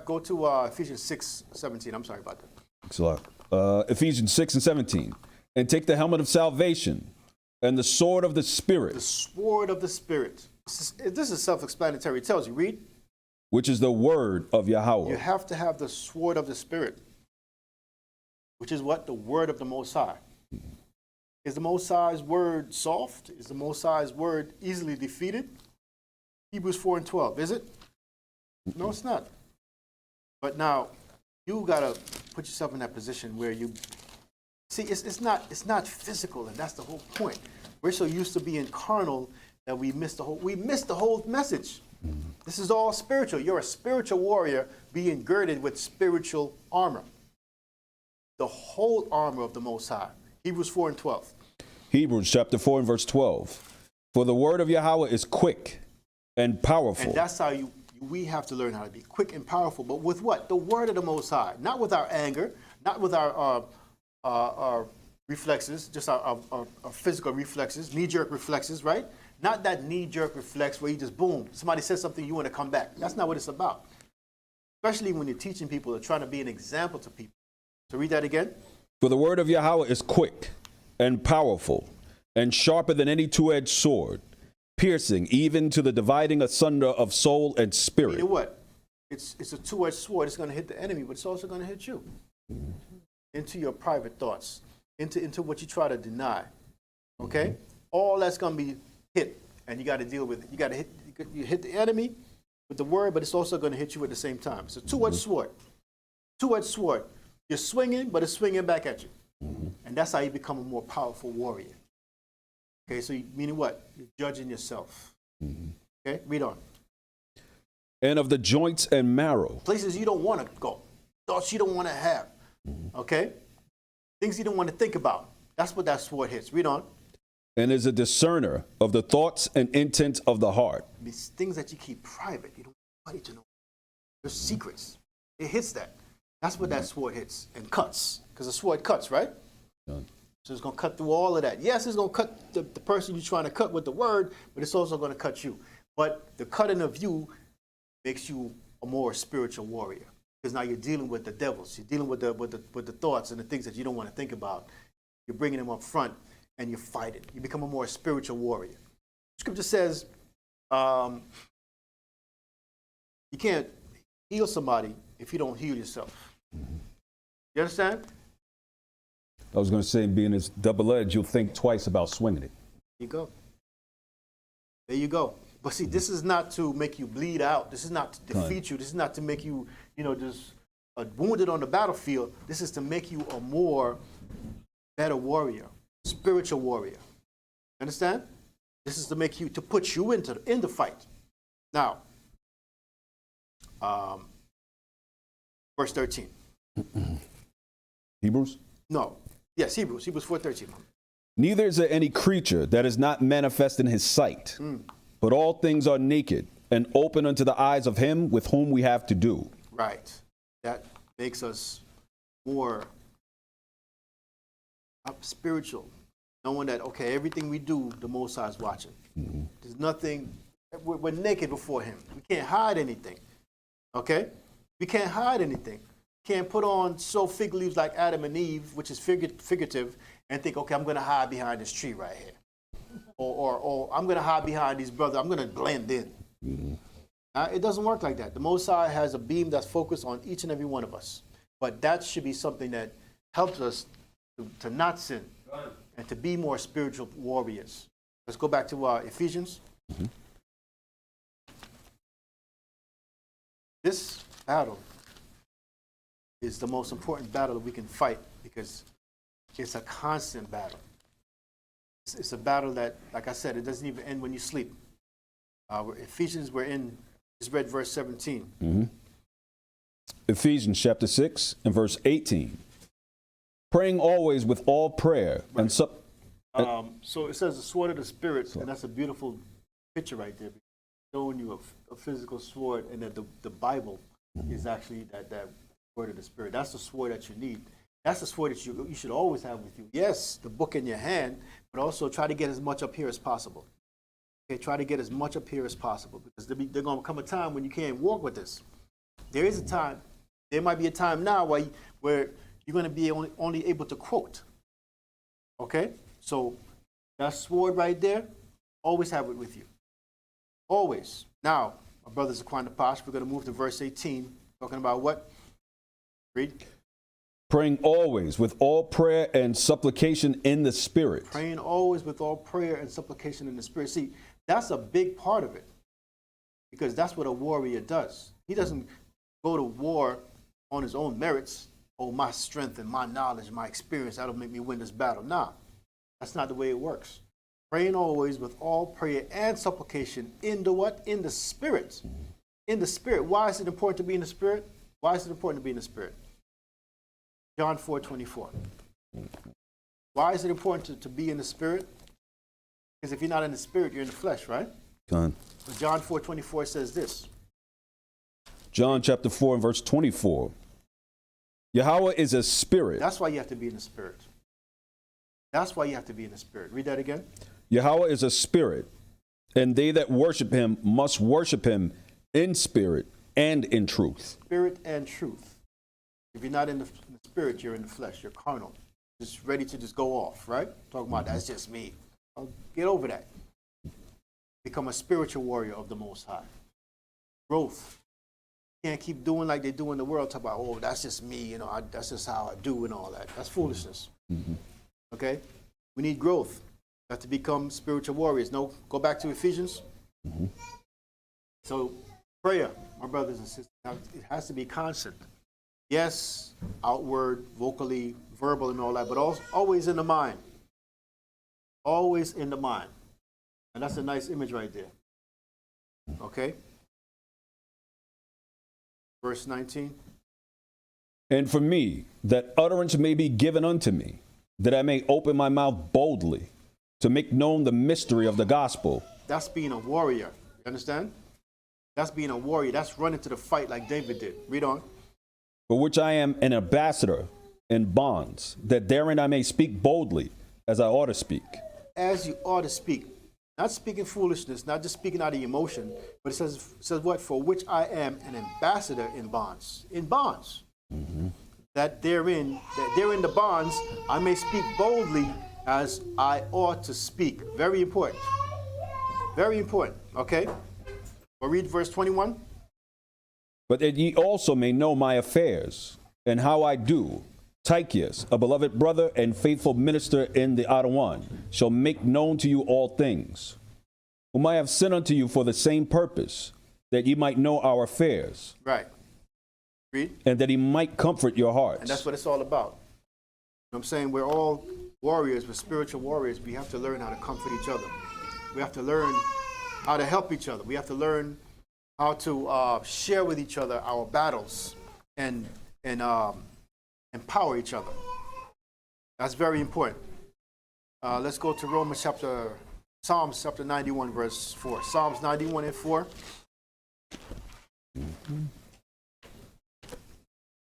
Go to Ephesians 6:17. I'm sorry about that. Ephesians 6 and 17. And take the helmet of salvation and the sword of the Spirit. The sword of the Spirit. This is self-explanatory. It tells you, read. Which is the word of Yahweh. You have to have the sword of the Spirit. Which is what? The word of the Most High. Is the Most High's word soft? Is the Most High's word easily defeated? Hebrews 4:12, is it? No, it's not. But now, you got to put yourself in that position where you... See, it's not physical, and that's the whole point. We're so used to being carnal that we miss the whole message. This is all spiritual. You're a spiritual warrior being girded with spiritual armor. The whole armor of the Most High. Hebrews 4:12. Hebrews chapter 4 and verse 12. For the word of Yahweh is quick and powerful. And that's how we have to learn how to be quick and powerful. But with what? The word of the Most High. Not with our anger, not with our reflexes, just our physical reflexes, knee-jerk reflexes, right? Not that knee-jerk reflex where you just, boom, somebody says something, you want to come back. That's not what it's about. Especially when you're teaching people or trying to be an example to people. So read that again. For the word of Yahweh is quick and powerful and sharper than any two-edged sword, piercing even to the dividing asunder of soul and spirit. You know what? It's a two-edged sword. It's going to hit the enemy, but it's also going to hit you. Into your private thoughts, into what you try to deny. Okay? All that's going to be hit, and you got to deal with it. You got to hit the enemy with the word, but it's also going to hit you at the same time. It's a two-edged sword. Two-edged sword. You're swinging, but it's swinging back at you. And that's how you become a more powerful warrior. Okay, so meaning what? You're judging yourself. Okay, read on. And of the joints and marrow. Places you don't want to go. Thoughts you don't want to have. Okay? Things you don't want to think about. That's what that sword hits. Read on. And is a discerner of the thoughts and intents of the heart. These things that you keep private. You don't want anybody to know. There's secrets. It hits that. That's what that sword hits and cuts. Because the sword cuts, right? Done. So it's going to cut through all of that. Yes, it's going to cut the person you're trying to cut with the word, but it's also going to cut you. But the cutting of you makes you a more spiritual warrior. Because now you're dealing with the devils. You're dealing with the thoughts and the things that you don't want to think about. You're bringing them up front and you're fighting. You become a more spiritual warrior. Scripture says you can't heal somebody if you don't heal yourself. You understand? I was going to say, being as double-edged, you'll think twice about swinging it. There you go. There you go. But see, this is not to make you bleed out. This is not to defeat you. This is not to make you, just wounded on the battlefield. This is to make you a more better warrior, spiritual warrior. Understand? This is to make you, to put you in the fight. Now, verse 13. Hebrews? No. Yes, Hebrews 4:13. Neither is there any creature that is not manifest in his sight, but all things are naked and open unto the eyes of him with whom we have to do. Right. That makes us more spiritual, knowing that, okay, everything we do, the Most High is watching. There's nothing, we're naked before him. We can't hide anything. Okay? We can't hide anything. Can't put on fig leaves like Adam and Eve, which is figurative, and think, okay, I'm going to hide behind this tree right here. Or I'm going to hide behind these brothers. I'm going to blend in. It doesn't work like that. The Most High has a beam that's focused on each and every one of us. But that should be something that helps us to not sin and to be more spiritual warriors. Let's go back to Ephesians. This battle is the most important battle that we can fight because it's a constant battle. It's a battle that, like I said, it doesn't even end when you sleep. Ephesians, just read verse 17. Ephesians chapter 6 and verse 18. Praying always with all prayer and so it says the sword of the Spirit, and that's a beautiful picture right there, showing you a physical sword, and that the Bible is actually that word of the Spirit. That's the sword that you need. That's the sword that you should always have with you. Yes, the book in your hand, but also try to get as much up here as possible. Okay, try to get as much up here as possible, because there's going to come a time when you can't walk with this. There is a time. There might be a time now where you're going to be only able to quote. Okay, so that sword right there, always have it with you. Always. Now, my brothers Aquan Posh, we're going to move to verse 18, talking about what? Read. Praying always with all prayer and supplication in the Spirit. Praying always with all prayer and supplication in the Spirit. See, that's a big part of it, because that's what a warrior does. He doesn't go to war on his own merits. Oh, my strength and my knowledge, my experience, that'll make me win this battle. Nah, that's not the way it works. Praying always with all prayer and supplication in the what? In the Spirit. In the Spirit. Why is it important to be in the Spirit? Why is it important to be in the Spirit? John 4:24. Why is it important to be in the Spirit? Because if you're not in the spirit, you're in the flesh, right? Con. But John 4:24 says this. John chapter 4 and verse 24. Yahweh is a spirit. That's why you have to be in the spirit. That's why you have to be in the spirit. Read that again. Yahweh is a spirit, and they that worship him must worship him in spirit and in truth. Spirit and truth. If you're not in the spirit, you're in the flesh. You're carnal. Just ready to just go off, right? Talking about that's just me. Well, get over that. Become a spiritual warrior of the Most High. Growth. You can't keep doing like they do in the world. Talk about, oh, that's just me. You know, that's just how I do and all that. That's foolishness. Okay? We need growth. We have to become spiritual warriors. No, go back to Ephesians. So prayer, my brothers and sisters, it has to be constant. Yes, outward, vocally, verbal and all that, but also always in the mind. Always in the mind. And that's a nice image right there. Okay? Verse 19. And for me, that utterance may be given unto me, that I may open my mouth boldly to make known the mystery of the gospel. That's being a warrior. You understand? That's being a warrior. That's running to the fight like David did. Read on. For which I am an ambassador in bonds, that therein I may speak boldly as I ought to speak. As you ought to speak. Not speaking foolishness, not just speaking out of emotion, but it says what? For which I am an ambassador in bonds. In bonds. That therein the bonds, I may speak boldly as I ought to speak. Very important. Very important. Okay? We'll read verse 21. But that ye also may know my affairs, and how I do. Tychicus, a beloved brother and faithful minister in the H.O.D.C, shall make known to you all things, whom I have sent unto you for the same purpose, that ye might know our affairs. Right. Read. And that he might comfort your hearts. And that's what it's all about. You know what I'm saying? We're all warriors, we're spiritual warriors. We have to learn how to comfort each other. We have to learn how to help each other. We have to learn how to share with each other our battles and empower each other. That's very important. Let's go to Psalms chapter 91, verse 4. Psalms 91 and 4.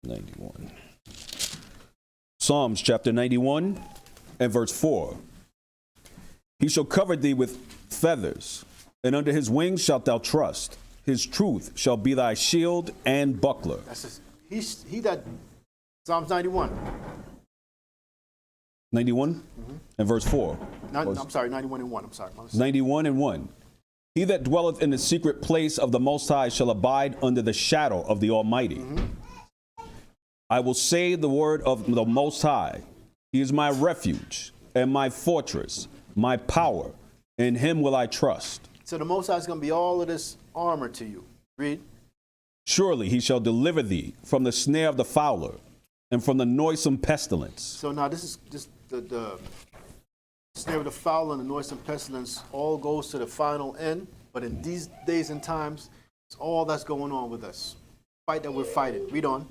91. Psalms chapter 91 and verse 4. He shall cover thee with feathers, and under his wings shalt thou trust. His truth shall be thy shield and buckler. That's he that Psalms 91. 91 and verse 4. I'm sorry, 91 and 1. I'm sorry. 91 and 1. He that dwelleth in the secret place of the Most High shall abide under the shadow of the Almighty. I will say the word of the Most High. He is my refuge and my fortress, my power. In him will I trust. So the Most High is going to be all of this armor to you. Read. Surely he shall deliver thee from the snare of the fowler and from the noisome pestilence. So now this is just the snare of the fowler and the noisome pestilence all goes to the final end. But in these days and times, it's all that's going on with us. Fight that we're fighting. Read on.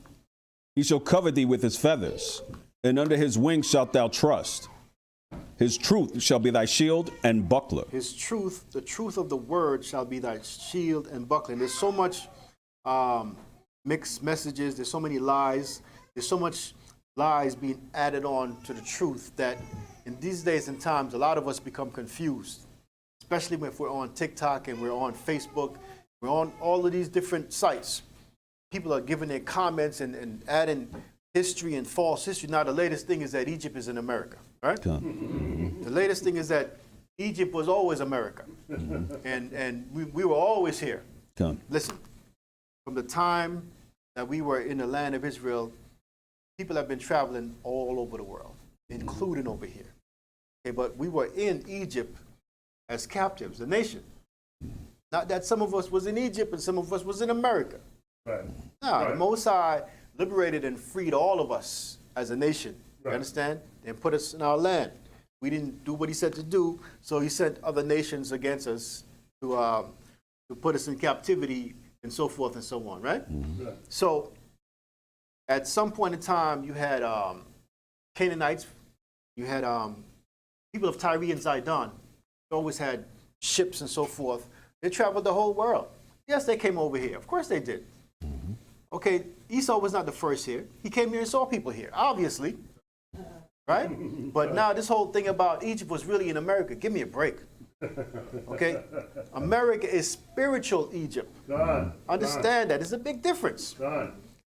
He shall cover thee with his feathers, and under his wings shalt thou trust. His truth shall be thy shield and buckler. His truth, the truth of the word shall be thy shield and buckler. And there's so much mixed messages. There's so many lies. There's so much lies being added on to the truth that in these days and times, a lot of us become confused, especially if we're on TikTok and we're on Facebook. We're on all of these different sites. People are giving their comments and adding history and false history. Now, the latest thing is that Egypt is in America, right? The latest thing is that Egypt was always America. And we were always here. Listen, from the time that we were in the land of Israel, people have been traveling all over the world, including over here. Okay, but we were in Egypt as captives, a nation. Not that some of us was in Egypt and some of us was in America. Right. No, Right. The Most High liberated and freed all of us as a nation. Right. You understand? And put us in our land. We didn't do what he said to do, so he sent other nations against us to put us in captivity and so forth and so on, right? Right. So at some point in time, you had Canaanites, you had people of Tyre and Zidon always had ships and so forth. They traveled the whole world. Yes, they came over here. Of course they did. Okay, Esau was not the first here. He came here and saw people here, obviously. Right? But now this whole thing about Egypt was really in America. Give me a break. Okay? America is spiritual Egypt. Understand that. There's a big difference.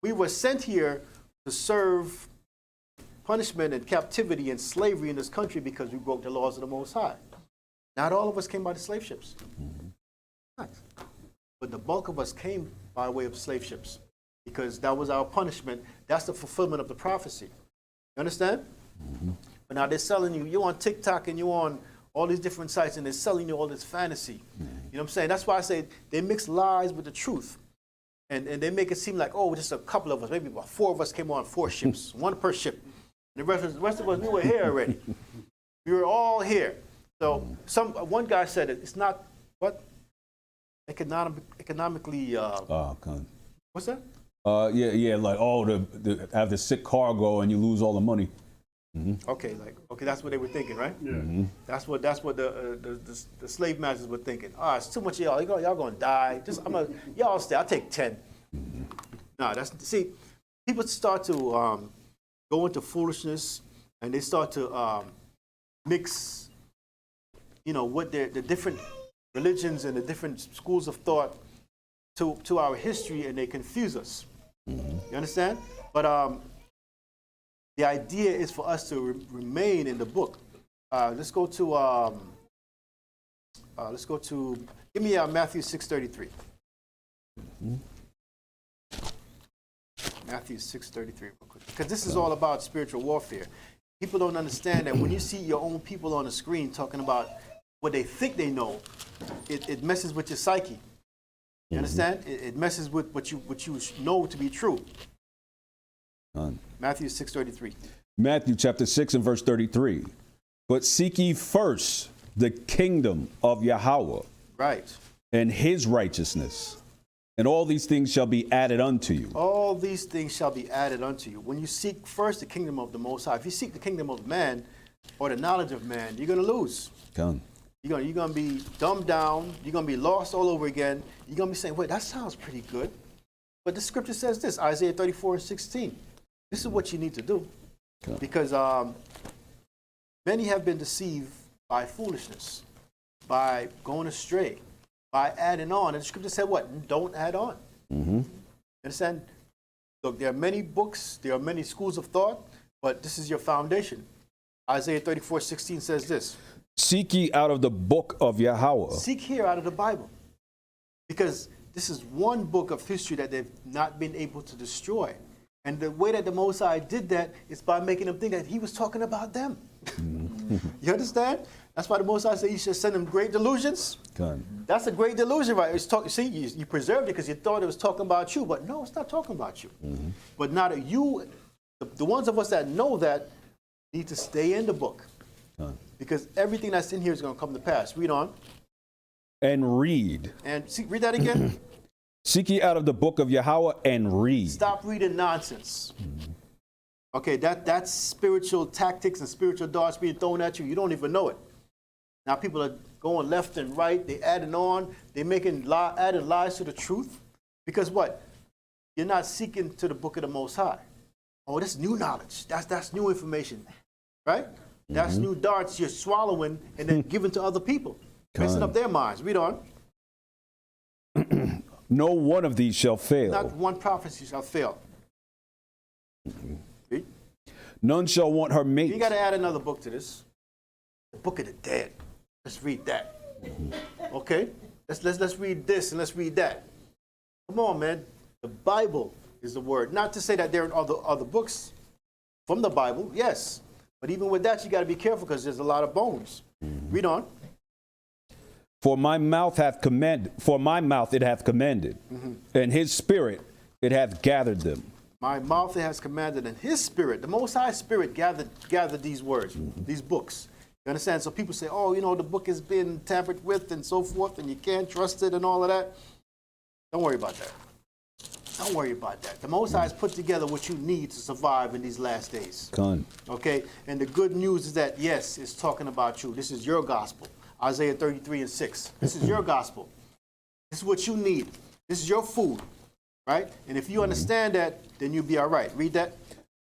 We were sent here to serve punishment and captivity and slavery in this country because we broke the laws of the Most High. Not all of us came by the slave ships. Not. But the bulk of us came by way of slave ships because that was our punishment. That's the fulfillment of the prophecy. You understand? But now they're selling you, you're on TikTok and you're on all these different sites and they're selling you all this fantasy. You know what I'm saying? That's why I say they mix lies with the truth. And they make it seem like, oh, just a couple of us, maybe about 4 of us came on 4 ships, 1 per ship. The rest of us, we were here already. We were all here. So one guy said it's not, what? Economically, what's that? Yeah, like, oh, have the sick cargo and you lose all the money. Okay, that's what they were thinking, right? Yeah. That's what the slave masters were thinking. It's too much of y'all gonna die. Y'all stay. I'll take 10. No, see, people start to go into foolishness and they start to mix, what the different religions and the different schools of thought to our history, and they confuse us. You understand? But the idea is for us to remain in the book. Let's go to give me Matthew 6:33. Matthew 6:33, real quick, because this is all about spiritual warfare. People don't understand that when you see your own people on the screen talking about what they think they know, it messes with your psyche. You understand? It messes with what you know to be true. Matthew 6:33. Matthew chapter 6 and verse 33. But seek ye first the kingdom of Yahweh, right, and his righteousness, and all these things shall be added unto you. All these things shall be added unto you. When you seek first the kingdom of the Most High, if you seek the kingdom of man or the knowledge of man, you're going to lose. You're going to be dumbed down. You're going to be lost all over again. You're going to be saying, wait, that sounds pretty good. But the scripture says this, Isaiah 34:16. This is what you need to do. Because many have been deceived by foolishness, by going astray, by adding on. And the scripture said what? Don't add on. Understand? Look, there are many books, there are many schools of thought, but this is your foundation. Isaiah 34:16 says this. Seek ye out of the book of Yahweh. Seek here out of the Bible. Because this is one book of history that they've not been able to destroy. And the way that the Most High did that is by making them think that he was talking about them. You understand? That's why the Most High said you should send them great delusions. That's a great delusion, right? See, you preserved it because you thought it was talking about you, but no, it's not talking about you. But now that you, the ones of us that know that, need to stay in the book. Because everything that's in here is going to come to pass. Read on. And read. And read that again. Seek ye out of the book of Yahweh and read. Stop reading nonsense. Okay, that's spiritual tactics and spiritual darts being thrown at you. You don't even know it. Now people are going left and right. They adding on. They're making added lies to the truth. Because what? You're not seeking to the book of the Most High. Oh, that's new knowledge. That's new information, right? That's new darts you're swallowing and then giving to other people, messing up their minds. Read on. No one of these shall fail. Not one prophecy shall fail. Read. None shall want her mate. You got to add another book to this. The Book of the Dead. Let's read that. Okay? Let's read this and let's read that. Come on, man. The Bible is the word. Not to say that there are other books from the Bible, yes. But even with that, you got to be careful because there's a lot of bones. Read on. For my mouth it hath commanded, and his spirit it hath gathered them. My mouth it has commanded, and his spirit, the Most High Spirit, gathered these words, these books. You understand? So people say, oh, the book has been tampered with and so forth, and you can't trust it and all of that. Don't worry about that. Don't worry about that. The Most High has put together what you need to survive in these last days. Okay? And the good news is that, yes, it's talking about you. This is your gospel. Isaiah 33 and 6. This is your gospel. This is what you need. This is your food, right? And if you understand that, then you'll be all right. Read that.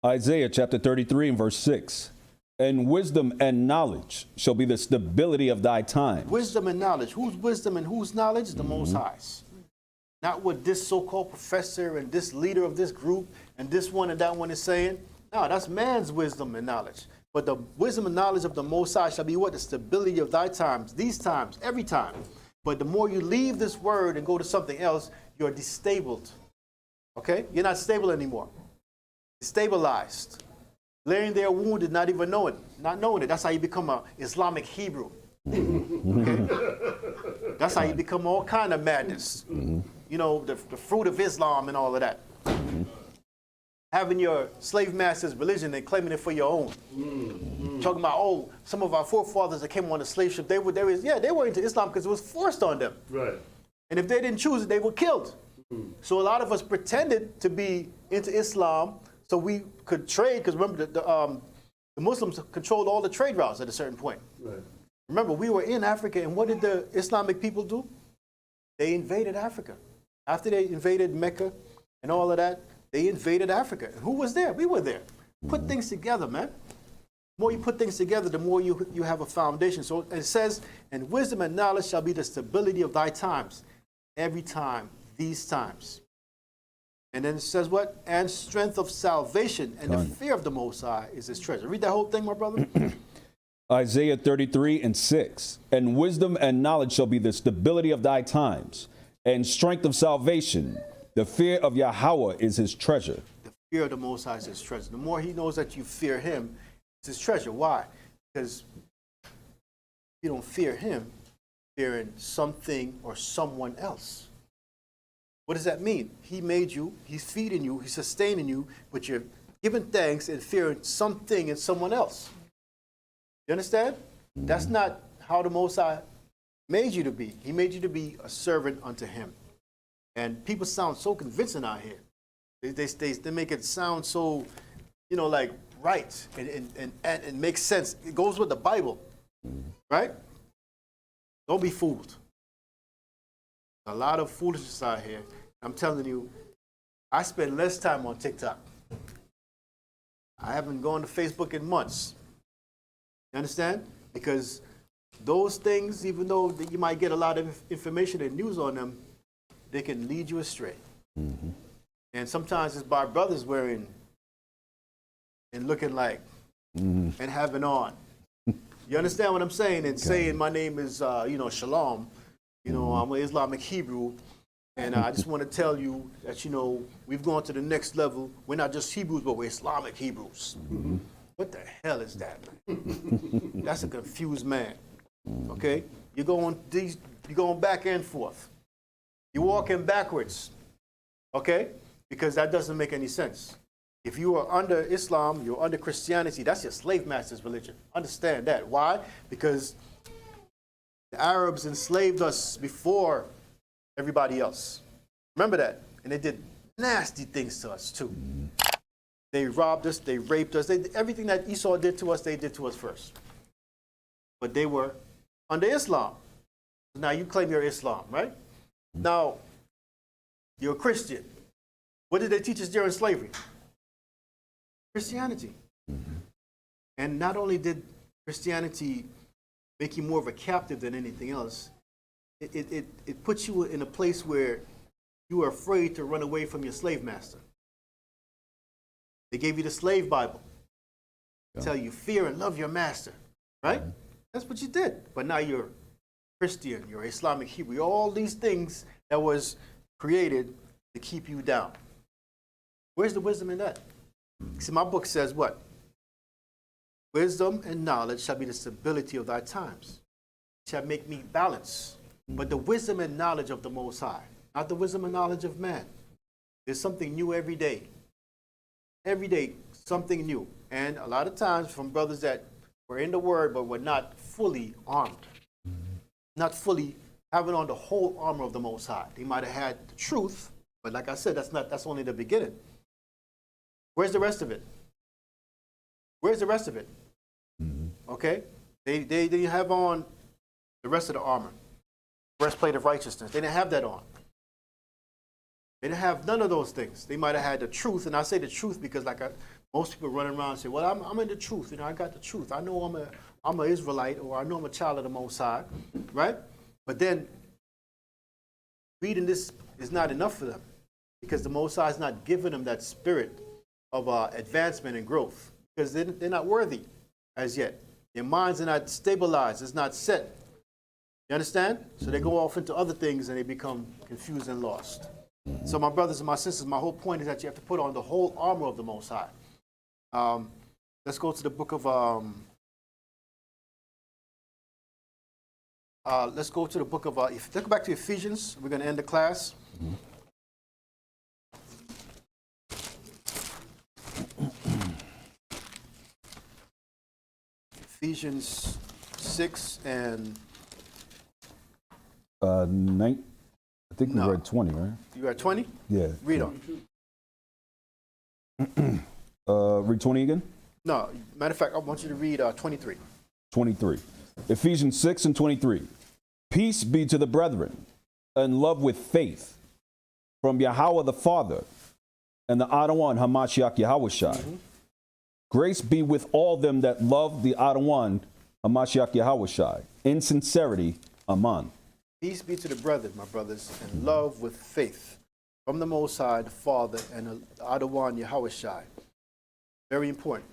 Isaiah chapter 33 and verse 6. And wisdom and knowledge shall be the stability of thy times. Wisdom and knowledge. Whose wisdom and whose knowledge? The Most High's. Not what this so-called professor and this leader of this group and this one and that one is saying. No, that's man's wisdom and knowledge. But the wisdom and knowledge of the Most High shall be what? The stability of thy times. These times, every time. But the more you leave this word and go to something else, you're destabled. Okay? You're not stable anymore. Destabilized. Laying there wounded, not even knowing. Not knowing it. That's how you become an Islamic Hebrew. Okay? That's how you become all kind of madness. You know, the fruit of Islam and all of that. Having your slave master's religion and claiming it for your own. Talking about, oh, some of our forefathers that came on the slave ship, they were into Islam because it was forced on them. Right. And if they didn't choose it, they were killed. So a lot of us pretended to be into Islam so we could trade, because remember, the Muslims controlled all the trade routes at a certain point. Right. Remember, we were in Africa, and what did the Islamic people do? They invaded Africa. After they invaded Mecca and all of that, they invaded Africa. Who was there? We were there. Put things together, man. The more you put things together, the more you have a foundation. So it says, and wisdom and knowledge shall be the stability of thy times. Every time, these times. And then it says what? And strength of salvation and the fear of the Most High is his treasure. Read that whole thing, my brother. Isaiah 33 and 6. And wisdom and knowledge shall be the stability of thy times, and strength of salvation. The fear of Yahweh is his treasure. The fear of the Most High is his treasure. The more he knows that you fear him, it's his treasure. Why? Because you don't fear him, fearing something or someone else. What does that mean? He made you, he's feeding you, he's sustaining you, but you're giving thanks and fearing something and someone else. You understand? That's not how the Most High made you to be. He made you to be a servant unto him. And people sound so convincing out here. They make it sound so, you know, like right and makes sense. It goes with the Bible, right? Don't be fooled. A lot of foolishness out here. I'm telling you, I spend less time on TikTok. I haven't gone to Facebook in months. You understand? Because those things, even though you might get a lot of information and news on them, they can lead you astray. And sometimes it's by brothers wearing and looking like and having on. You understand what I'm saying? And saying my name is, Shalom. You know, I'm an Islamic Hebrew. And I just want to tell you that, you know, we've gone to the next level. We're not just Hebrews, but we're Islamic Hebrews. What the hell is that, man? That's a confused man. Okay? You're going back and forth. You're walking backwards. Okay? Because that doesn't make any sense. If you are under Islam, you're under Christianity, that's your slave master's religion. Understand that. Why? Because the Arabs enslaved us before everybody else. Remember that. And they did nasty things to us too. They robbed us, they raped us, everything that Esau did to us, they did to us first. But they were under Islam. Now you claim you're Islam, right? Now, you're a Christian. What did they teach us during slavery? Christianity. And not only did Christianity make you more of a captive than anything else, it puts you in a place where you are afraid to run away from your slave master. They gave you the slave Bible. Tell you fear and love your master, right? That's what you did. But now you're Christian, you're Islamic Hebrew, all these things that was created to keep you down. Where's the wisdom in that? See, my book says what? Wisdom and knowledge shall be the stability of thy times. Shall make me balance. But the wisdom and knowledge of the Most High, not the wisdom and knowledge of man. There's something new every day. Every day, something new. And a lot of times from brothers that were in the word but were not fully armed. Not fully having on the whole armor of the Most High. They might have had the truth, but like I said, that's only the beginning. Where's the rest of it? Where's the rest of it? Okay? They have on the rest of the armor. Breastplate of righteousness. They didn't have that on. They didn't have none of those things. They might have had the truth, and I say the truth because most people run around and say, well, I'm in the truth. You know, I got the truth. I know I'm an Israelite, or I know I'm a child of the Most High, right? But then reading this is not enough for them because the Most High is not giving them that spirit of advancement and growth because they're not worthy as yet. Their minds are not stabilized. It's not set. You understand? So they go off into other things and they become confused and lost. So my brothers and my sisters, my whole point is that you have to put on the whole armor of the Most High. Let's go to the book of, let's go back to Ephesians. We're going to end the class. Ephesians 6 and... I think we read 20, right? You read 20? Yeah. Read on. Read 20 again? No, matter of fact, I want you to read 23. 23. Ephesians 6 and 23. Peace be to the brethren, and love with faith, from Yahweh the Father, and the Adawan Hamashiach Yahushai. Grace be with all them that love the Adawan Hamashiach Yahushai, in sincerity, Aman. Peace be to the brethren, my brothers, and love with faith, from the Most High, the Father, and the Adawan Yahushai. Very important.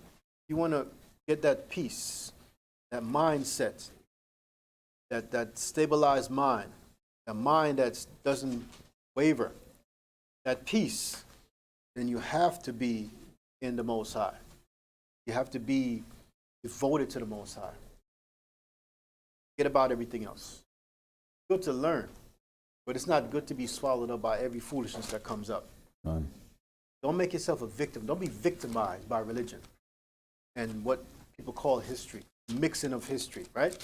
You want to get that peace, that mindset, that stabilized mind, a mind that doesn't waver, that peace, then you have to be in the Most High. You have to be devoted to the Most High. Forget about everything else. Good to learn, but it's not good to be swallowed up by every foolishness that comes up. Don't make yourself a victim. Don't be victimized by religion and what people call history, mixing of history, right?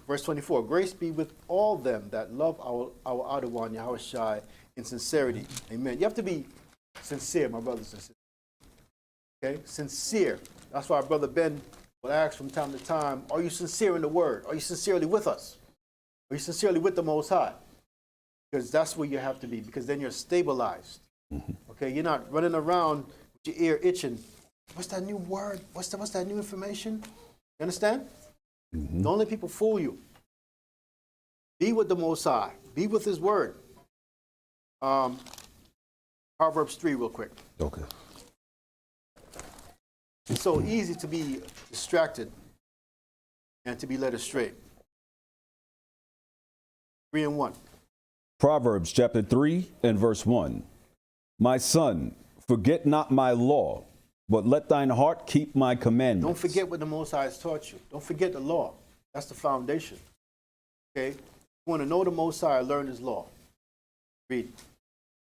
Verse 24, grace be with all them that love our Adawan Yahushai in sincerity. Amen. You have to be sincere, my brothers and sisters. Okay? Sincere. That's why our brother Ben will ask from time to time, are you sincere in the word? Are you sincerely with us? Are you sincerely with the Most High? Because that's where you have to be, because then you're stabilized. Okay, you're not running around with your ear itching. What's that new word? What's that new information? You understand? Don't let people fool you. Be with the Most High. Be with His word. Proverbs 3 real quick. Okay. It's so easy to be distracted and to be led astray. 3 and 1. Proverbs chapter 3 and verse 1. My son, forget not my law, but let thine heart keep my commandments. Don't forget what the Most High has taught you. Don't forget the law. That's the foundation. Okay? You want to know the Most High, learn His law. Read.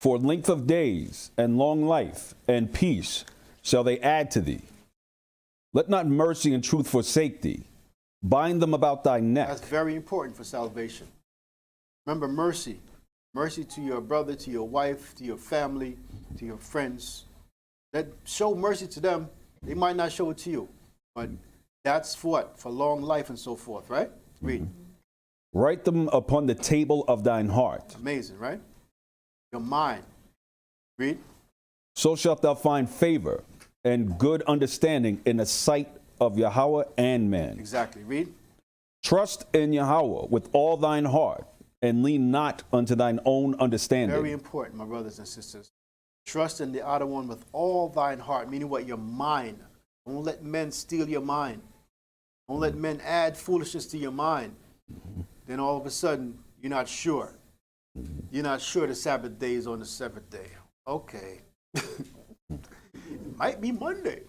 For length of days and long life and peace shall they add to thee. Let not mercy and truth forsake thee. Bind them about thy neck. That's very important for salvation. Remember mercy. Mercy to your brother, to your wife, to your family, to your friends. Show mercy to them. They might not show it to you. But that's for what? For long life and so forth, right? Read. Write them upon the table of thine heart. Amazing, right? Your mind. Read. So shalt thou find favor and good understanding in the sight of Yahweh and man. Exactly. Read. Trust in Yahweh with all thine heart, and lean not unto thine own understanding. Very important, my brothers and sisters. Trust in the other one with all thine heart, meaning what? Your mind. Don't let men steal your mind. Don't let men add foolishness to your mind. Then all of a sudden, you're not sure. You're not sure the Sabbath day is on the seventh day. Okay. It might be Monday.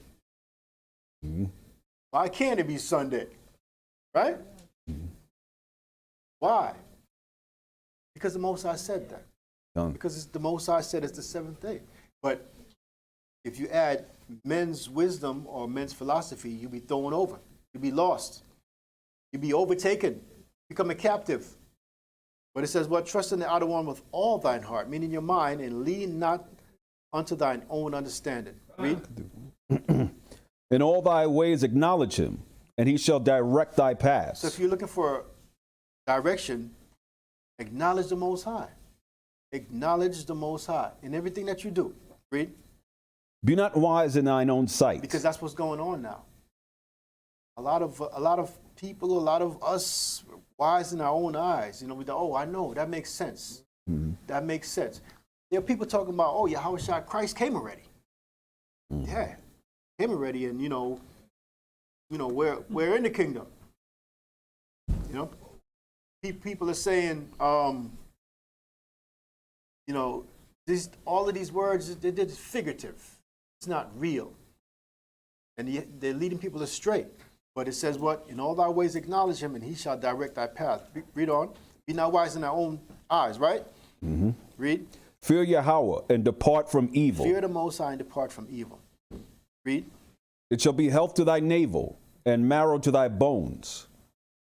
Why can't it be Sunday? Right? Why? Because the Most High said that. Because the Most High said it's the seventh day. But if you add men's wisdom or men's philosophy, you'll be thrown over. You'll be lost. You'll be overtaken. Become a captive. But it says, what? Trust in the outer one with all thine heart, meaning your mind, and lean not unto thine own understanding. Read. In all thy ways acknowledge him, and he shall direct thy paths. So if you're looking for direction, acknowledge the Most High. Acknowledge the Most High in everything that you do. Read. Be not wise in thine own sight. Because that's what's going on now. A lot of people, a lot of us, wise in our own eyes. You know, we go, oh, I know, that makes sense. That makes sense. There are people talking about, oh, Yahushua Christ came already. Yeah, came already, and you know, we're in the kingdom. You know, people are saying, you know, all of these words, they're just figurative. It's not real. And they're leading people astray. But it says what? In all thy ways acknowledge him, and he shall direct thy path. Read on. Be not wise in thy own eyes, right? Read. Fear Yahweh and depart from evil. Fear the Most High and depart from evil. Read. It shall be health to thy navel and marrow to thy bones.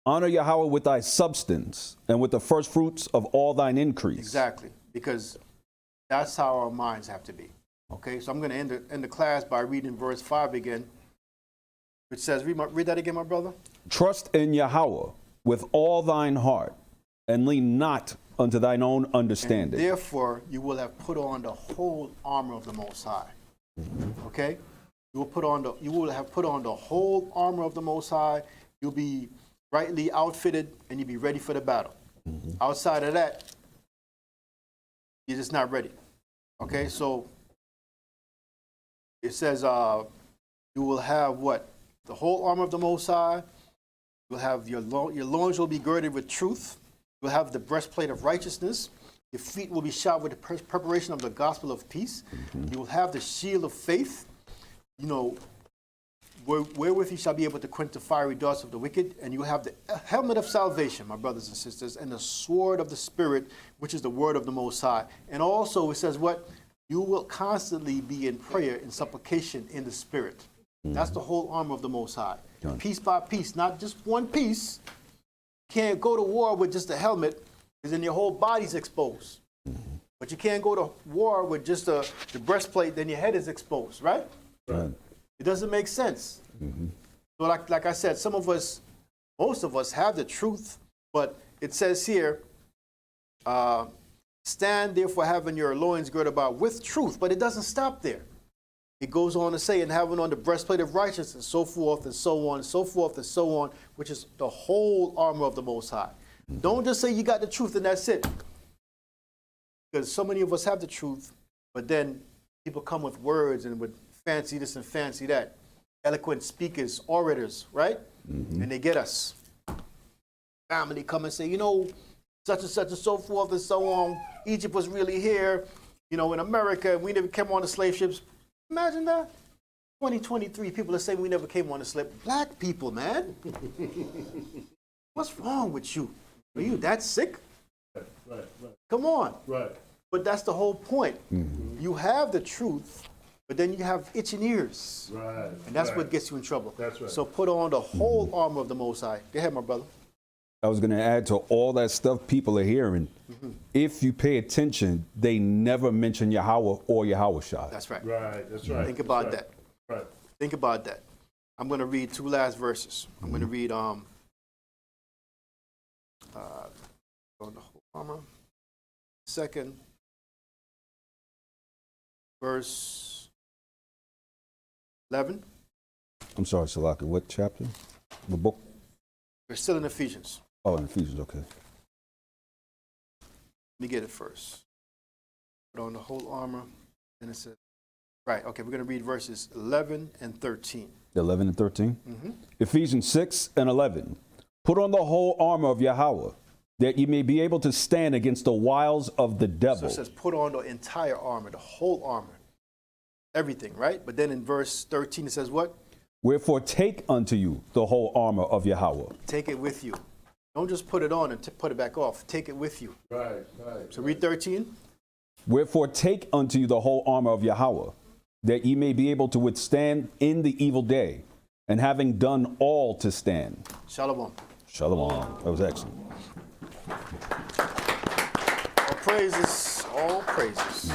Honor Yahweh with thy substance and with the first fruits of all thine increase. Exactly. Because that's how our minds have to be. Okay, so I'm going to end the class by reading verse 5 again, which says, read that again, my brother. Trust in Yahweh with all thine heart, and lean not unto thine own understanding. And therefore, you will have put on the whole armor of the Most High. Okay, you will have put on the whole armor of the Most High. You'll be rightly outfitted, and you'll be ready for the battle. Outside of that, you're just not ready. Okay, so it says you will have what? The whole armor of the Most High. You'll have your loins will be girded with truth. You'll have the breastplate of righteousness. Your feet will be shod with the preparation of the gospel of peace. You will have the shield of faith. You know, wherewith you shall be able to quench the fiery darts of the wicked. And you have the helmet of salvation, my brothers and sisters, and the sword of the Spirit, which is the word of the Most High. And also it says what? You will constantly be in prayer and supplication in the Spirit. That's the whole armor of the Most High. Piece by piece, not just one piece. Can't go to war with just a helmet, because then your whole body's exposed. But you can't go to war with just the breastplate, then your head is exposed, right? It doesn't make sense. So like I said, most of us have the truth, but it says here, stand therefore having your loins girded about with truth, but it doesn't stop there. It goes on to say, and having on the breastplate of righteousness, and so forth and so on, and so forth and so on, which is the whole armor of the Most High. Don't just say you got the truth and that's it. Because so many of us have the truth, but then people come with words and with fancy this and fancy that. Eloquent speakers, orators, right? And they get us. Family come and say, you know, such and such and so forth and so on. Egypt was really here, you know, in America. We never came on the slave ships. Imagine that. 2023, people are saying we never came on the slave. Black people, man. What's wrong with you? Are you that sick? Right. Come on. Right. But that's the whole point. You have the truth, but then you have itching ears. Right. And that's what gets you in trouble. That's right. So put on the whole armor of the Most High. Go ahead, my brother. I was going to add to all that stuff people are hearing. If you pay attention, they never mention Yahweh or Yahushua. That's right. Right. That's right. Think about That's that. Right. Think about that. I'm going to read two last verses. I'm going to read on the whole armor. Second verse 11. I'm sorry, Salaki. What chapter? The book? We're still in Ephesians. Oh, in Ephesians, okay. Let me get it first. Put on the whole armor. Then it says, right, okay, we're going to read verses 11 and 13. 11 and 13? Ephesians 6 and 11. Put on the whole armor of Yahweh, that ye may be able to stand against the wiles of the devil. So it says, put on the entire armor, the whole armor. Everything, right? But then in verse 13 it says what? Wherefore take unto you the whole armor of Yahweh. Take it with you. Don't just put it on and put it back off. Take it with you. Right. So read 13. Wherefore take unto you the whole armor of Yahweh, that ye may be able to withstand in the evil day, and having done all to stand. Shalom. Shalom. That was excellent. All praises. All praises.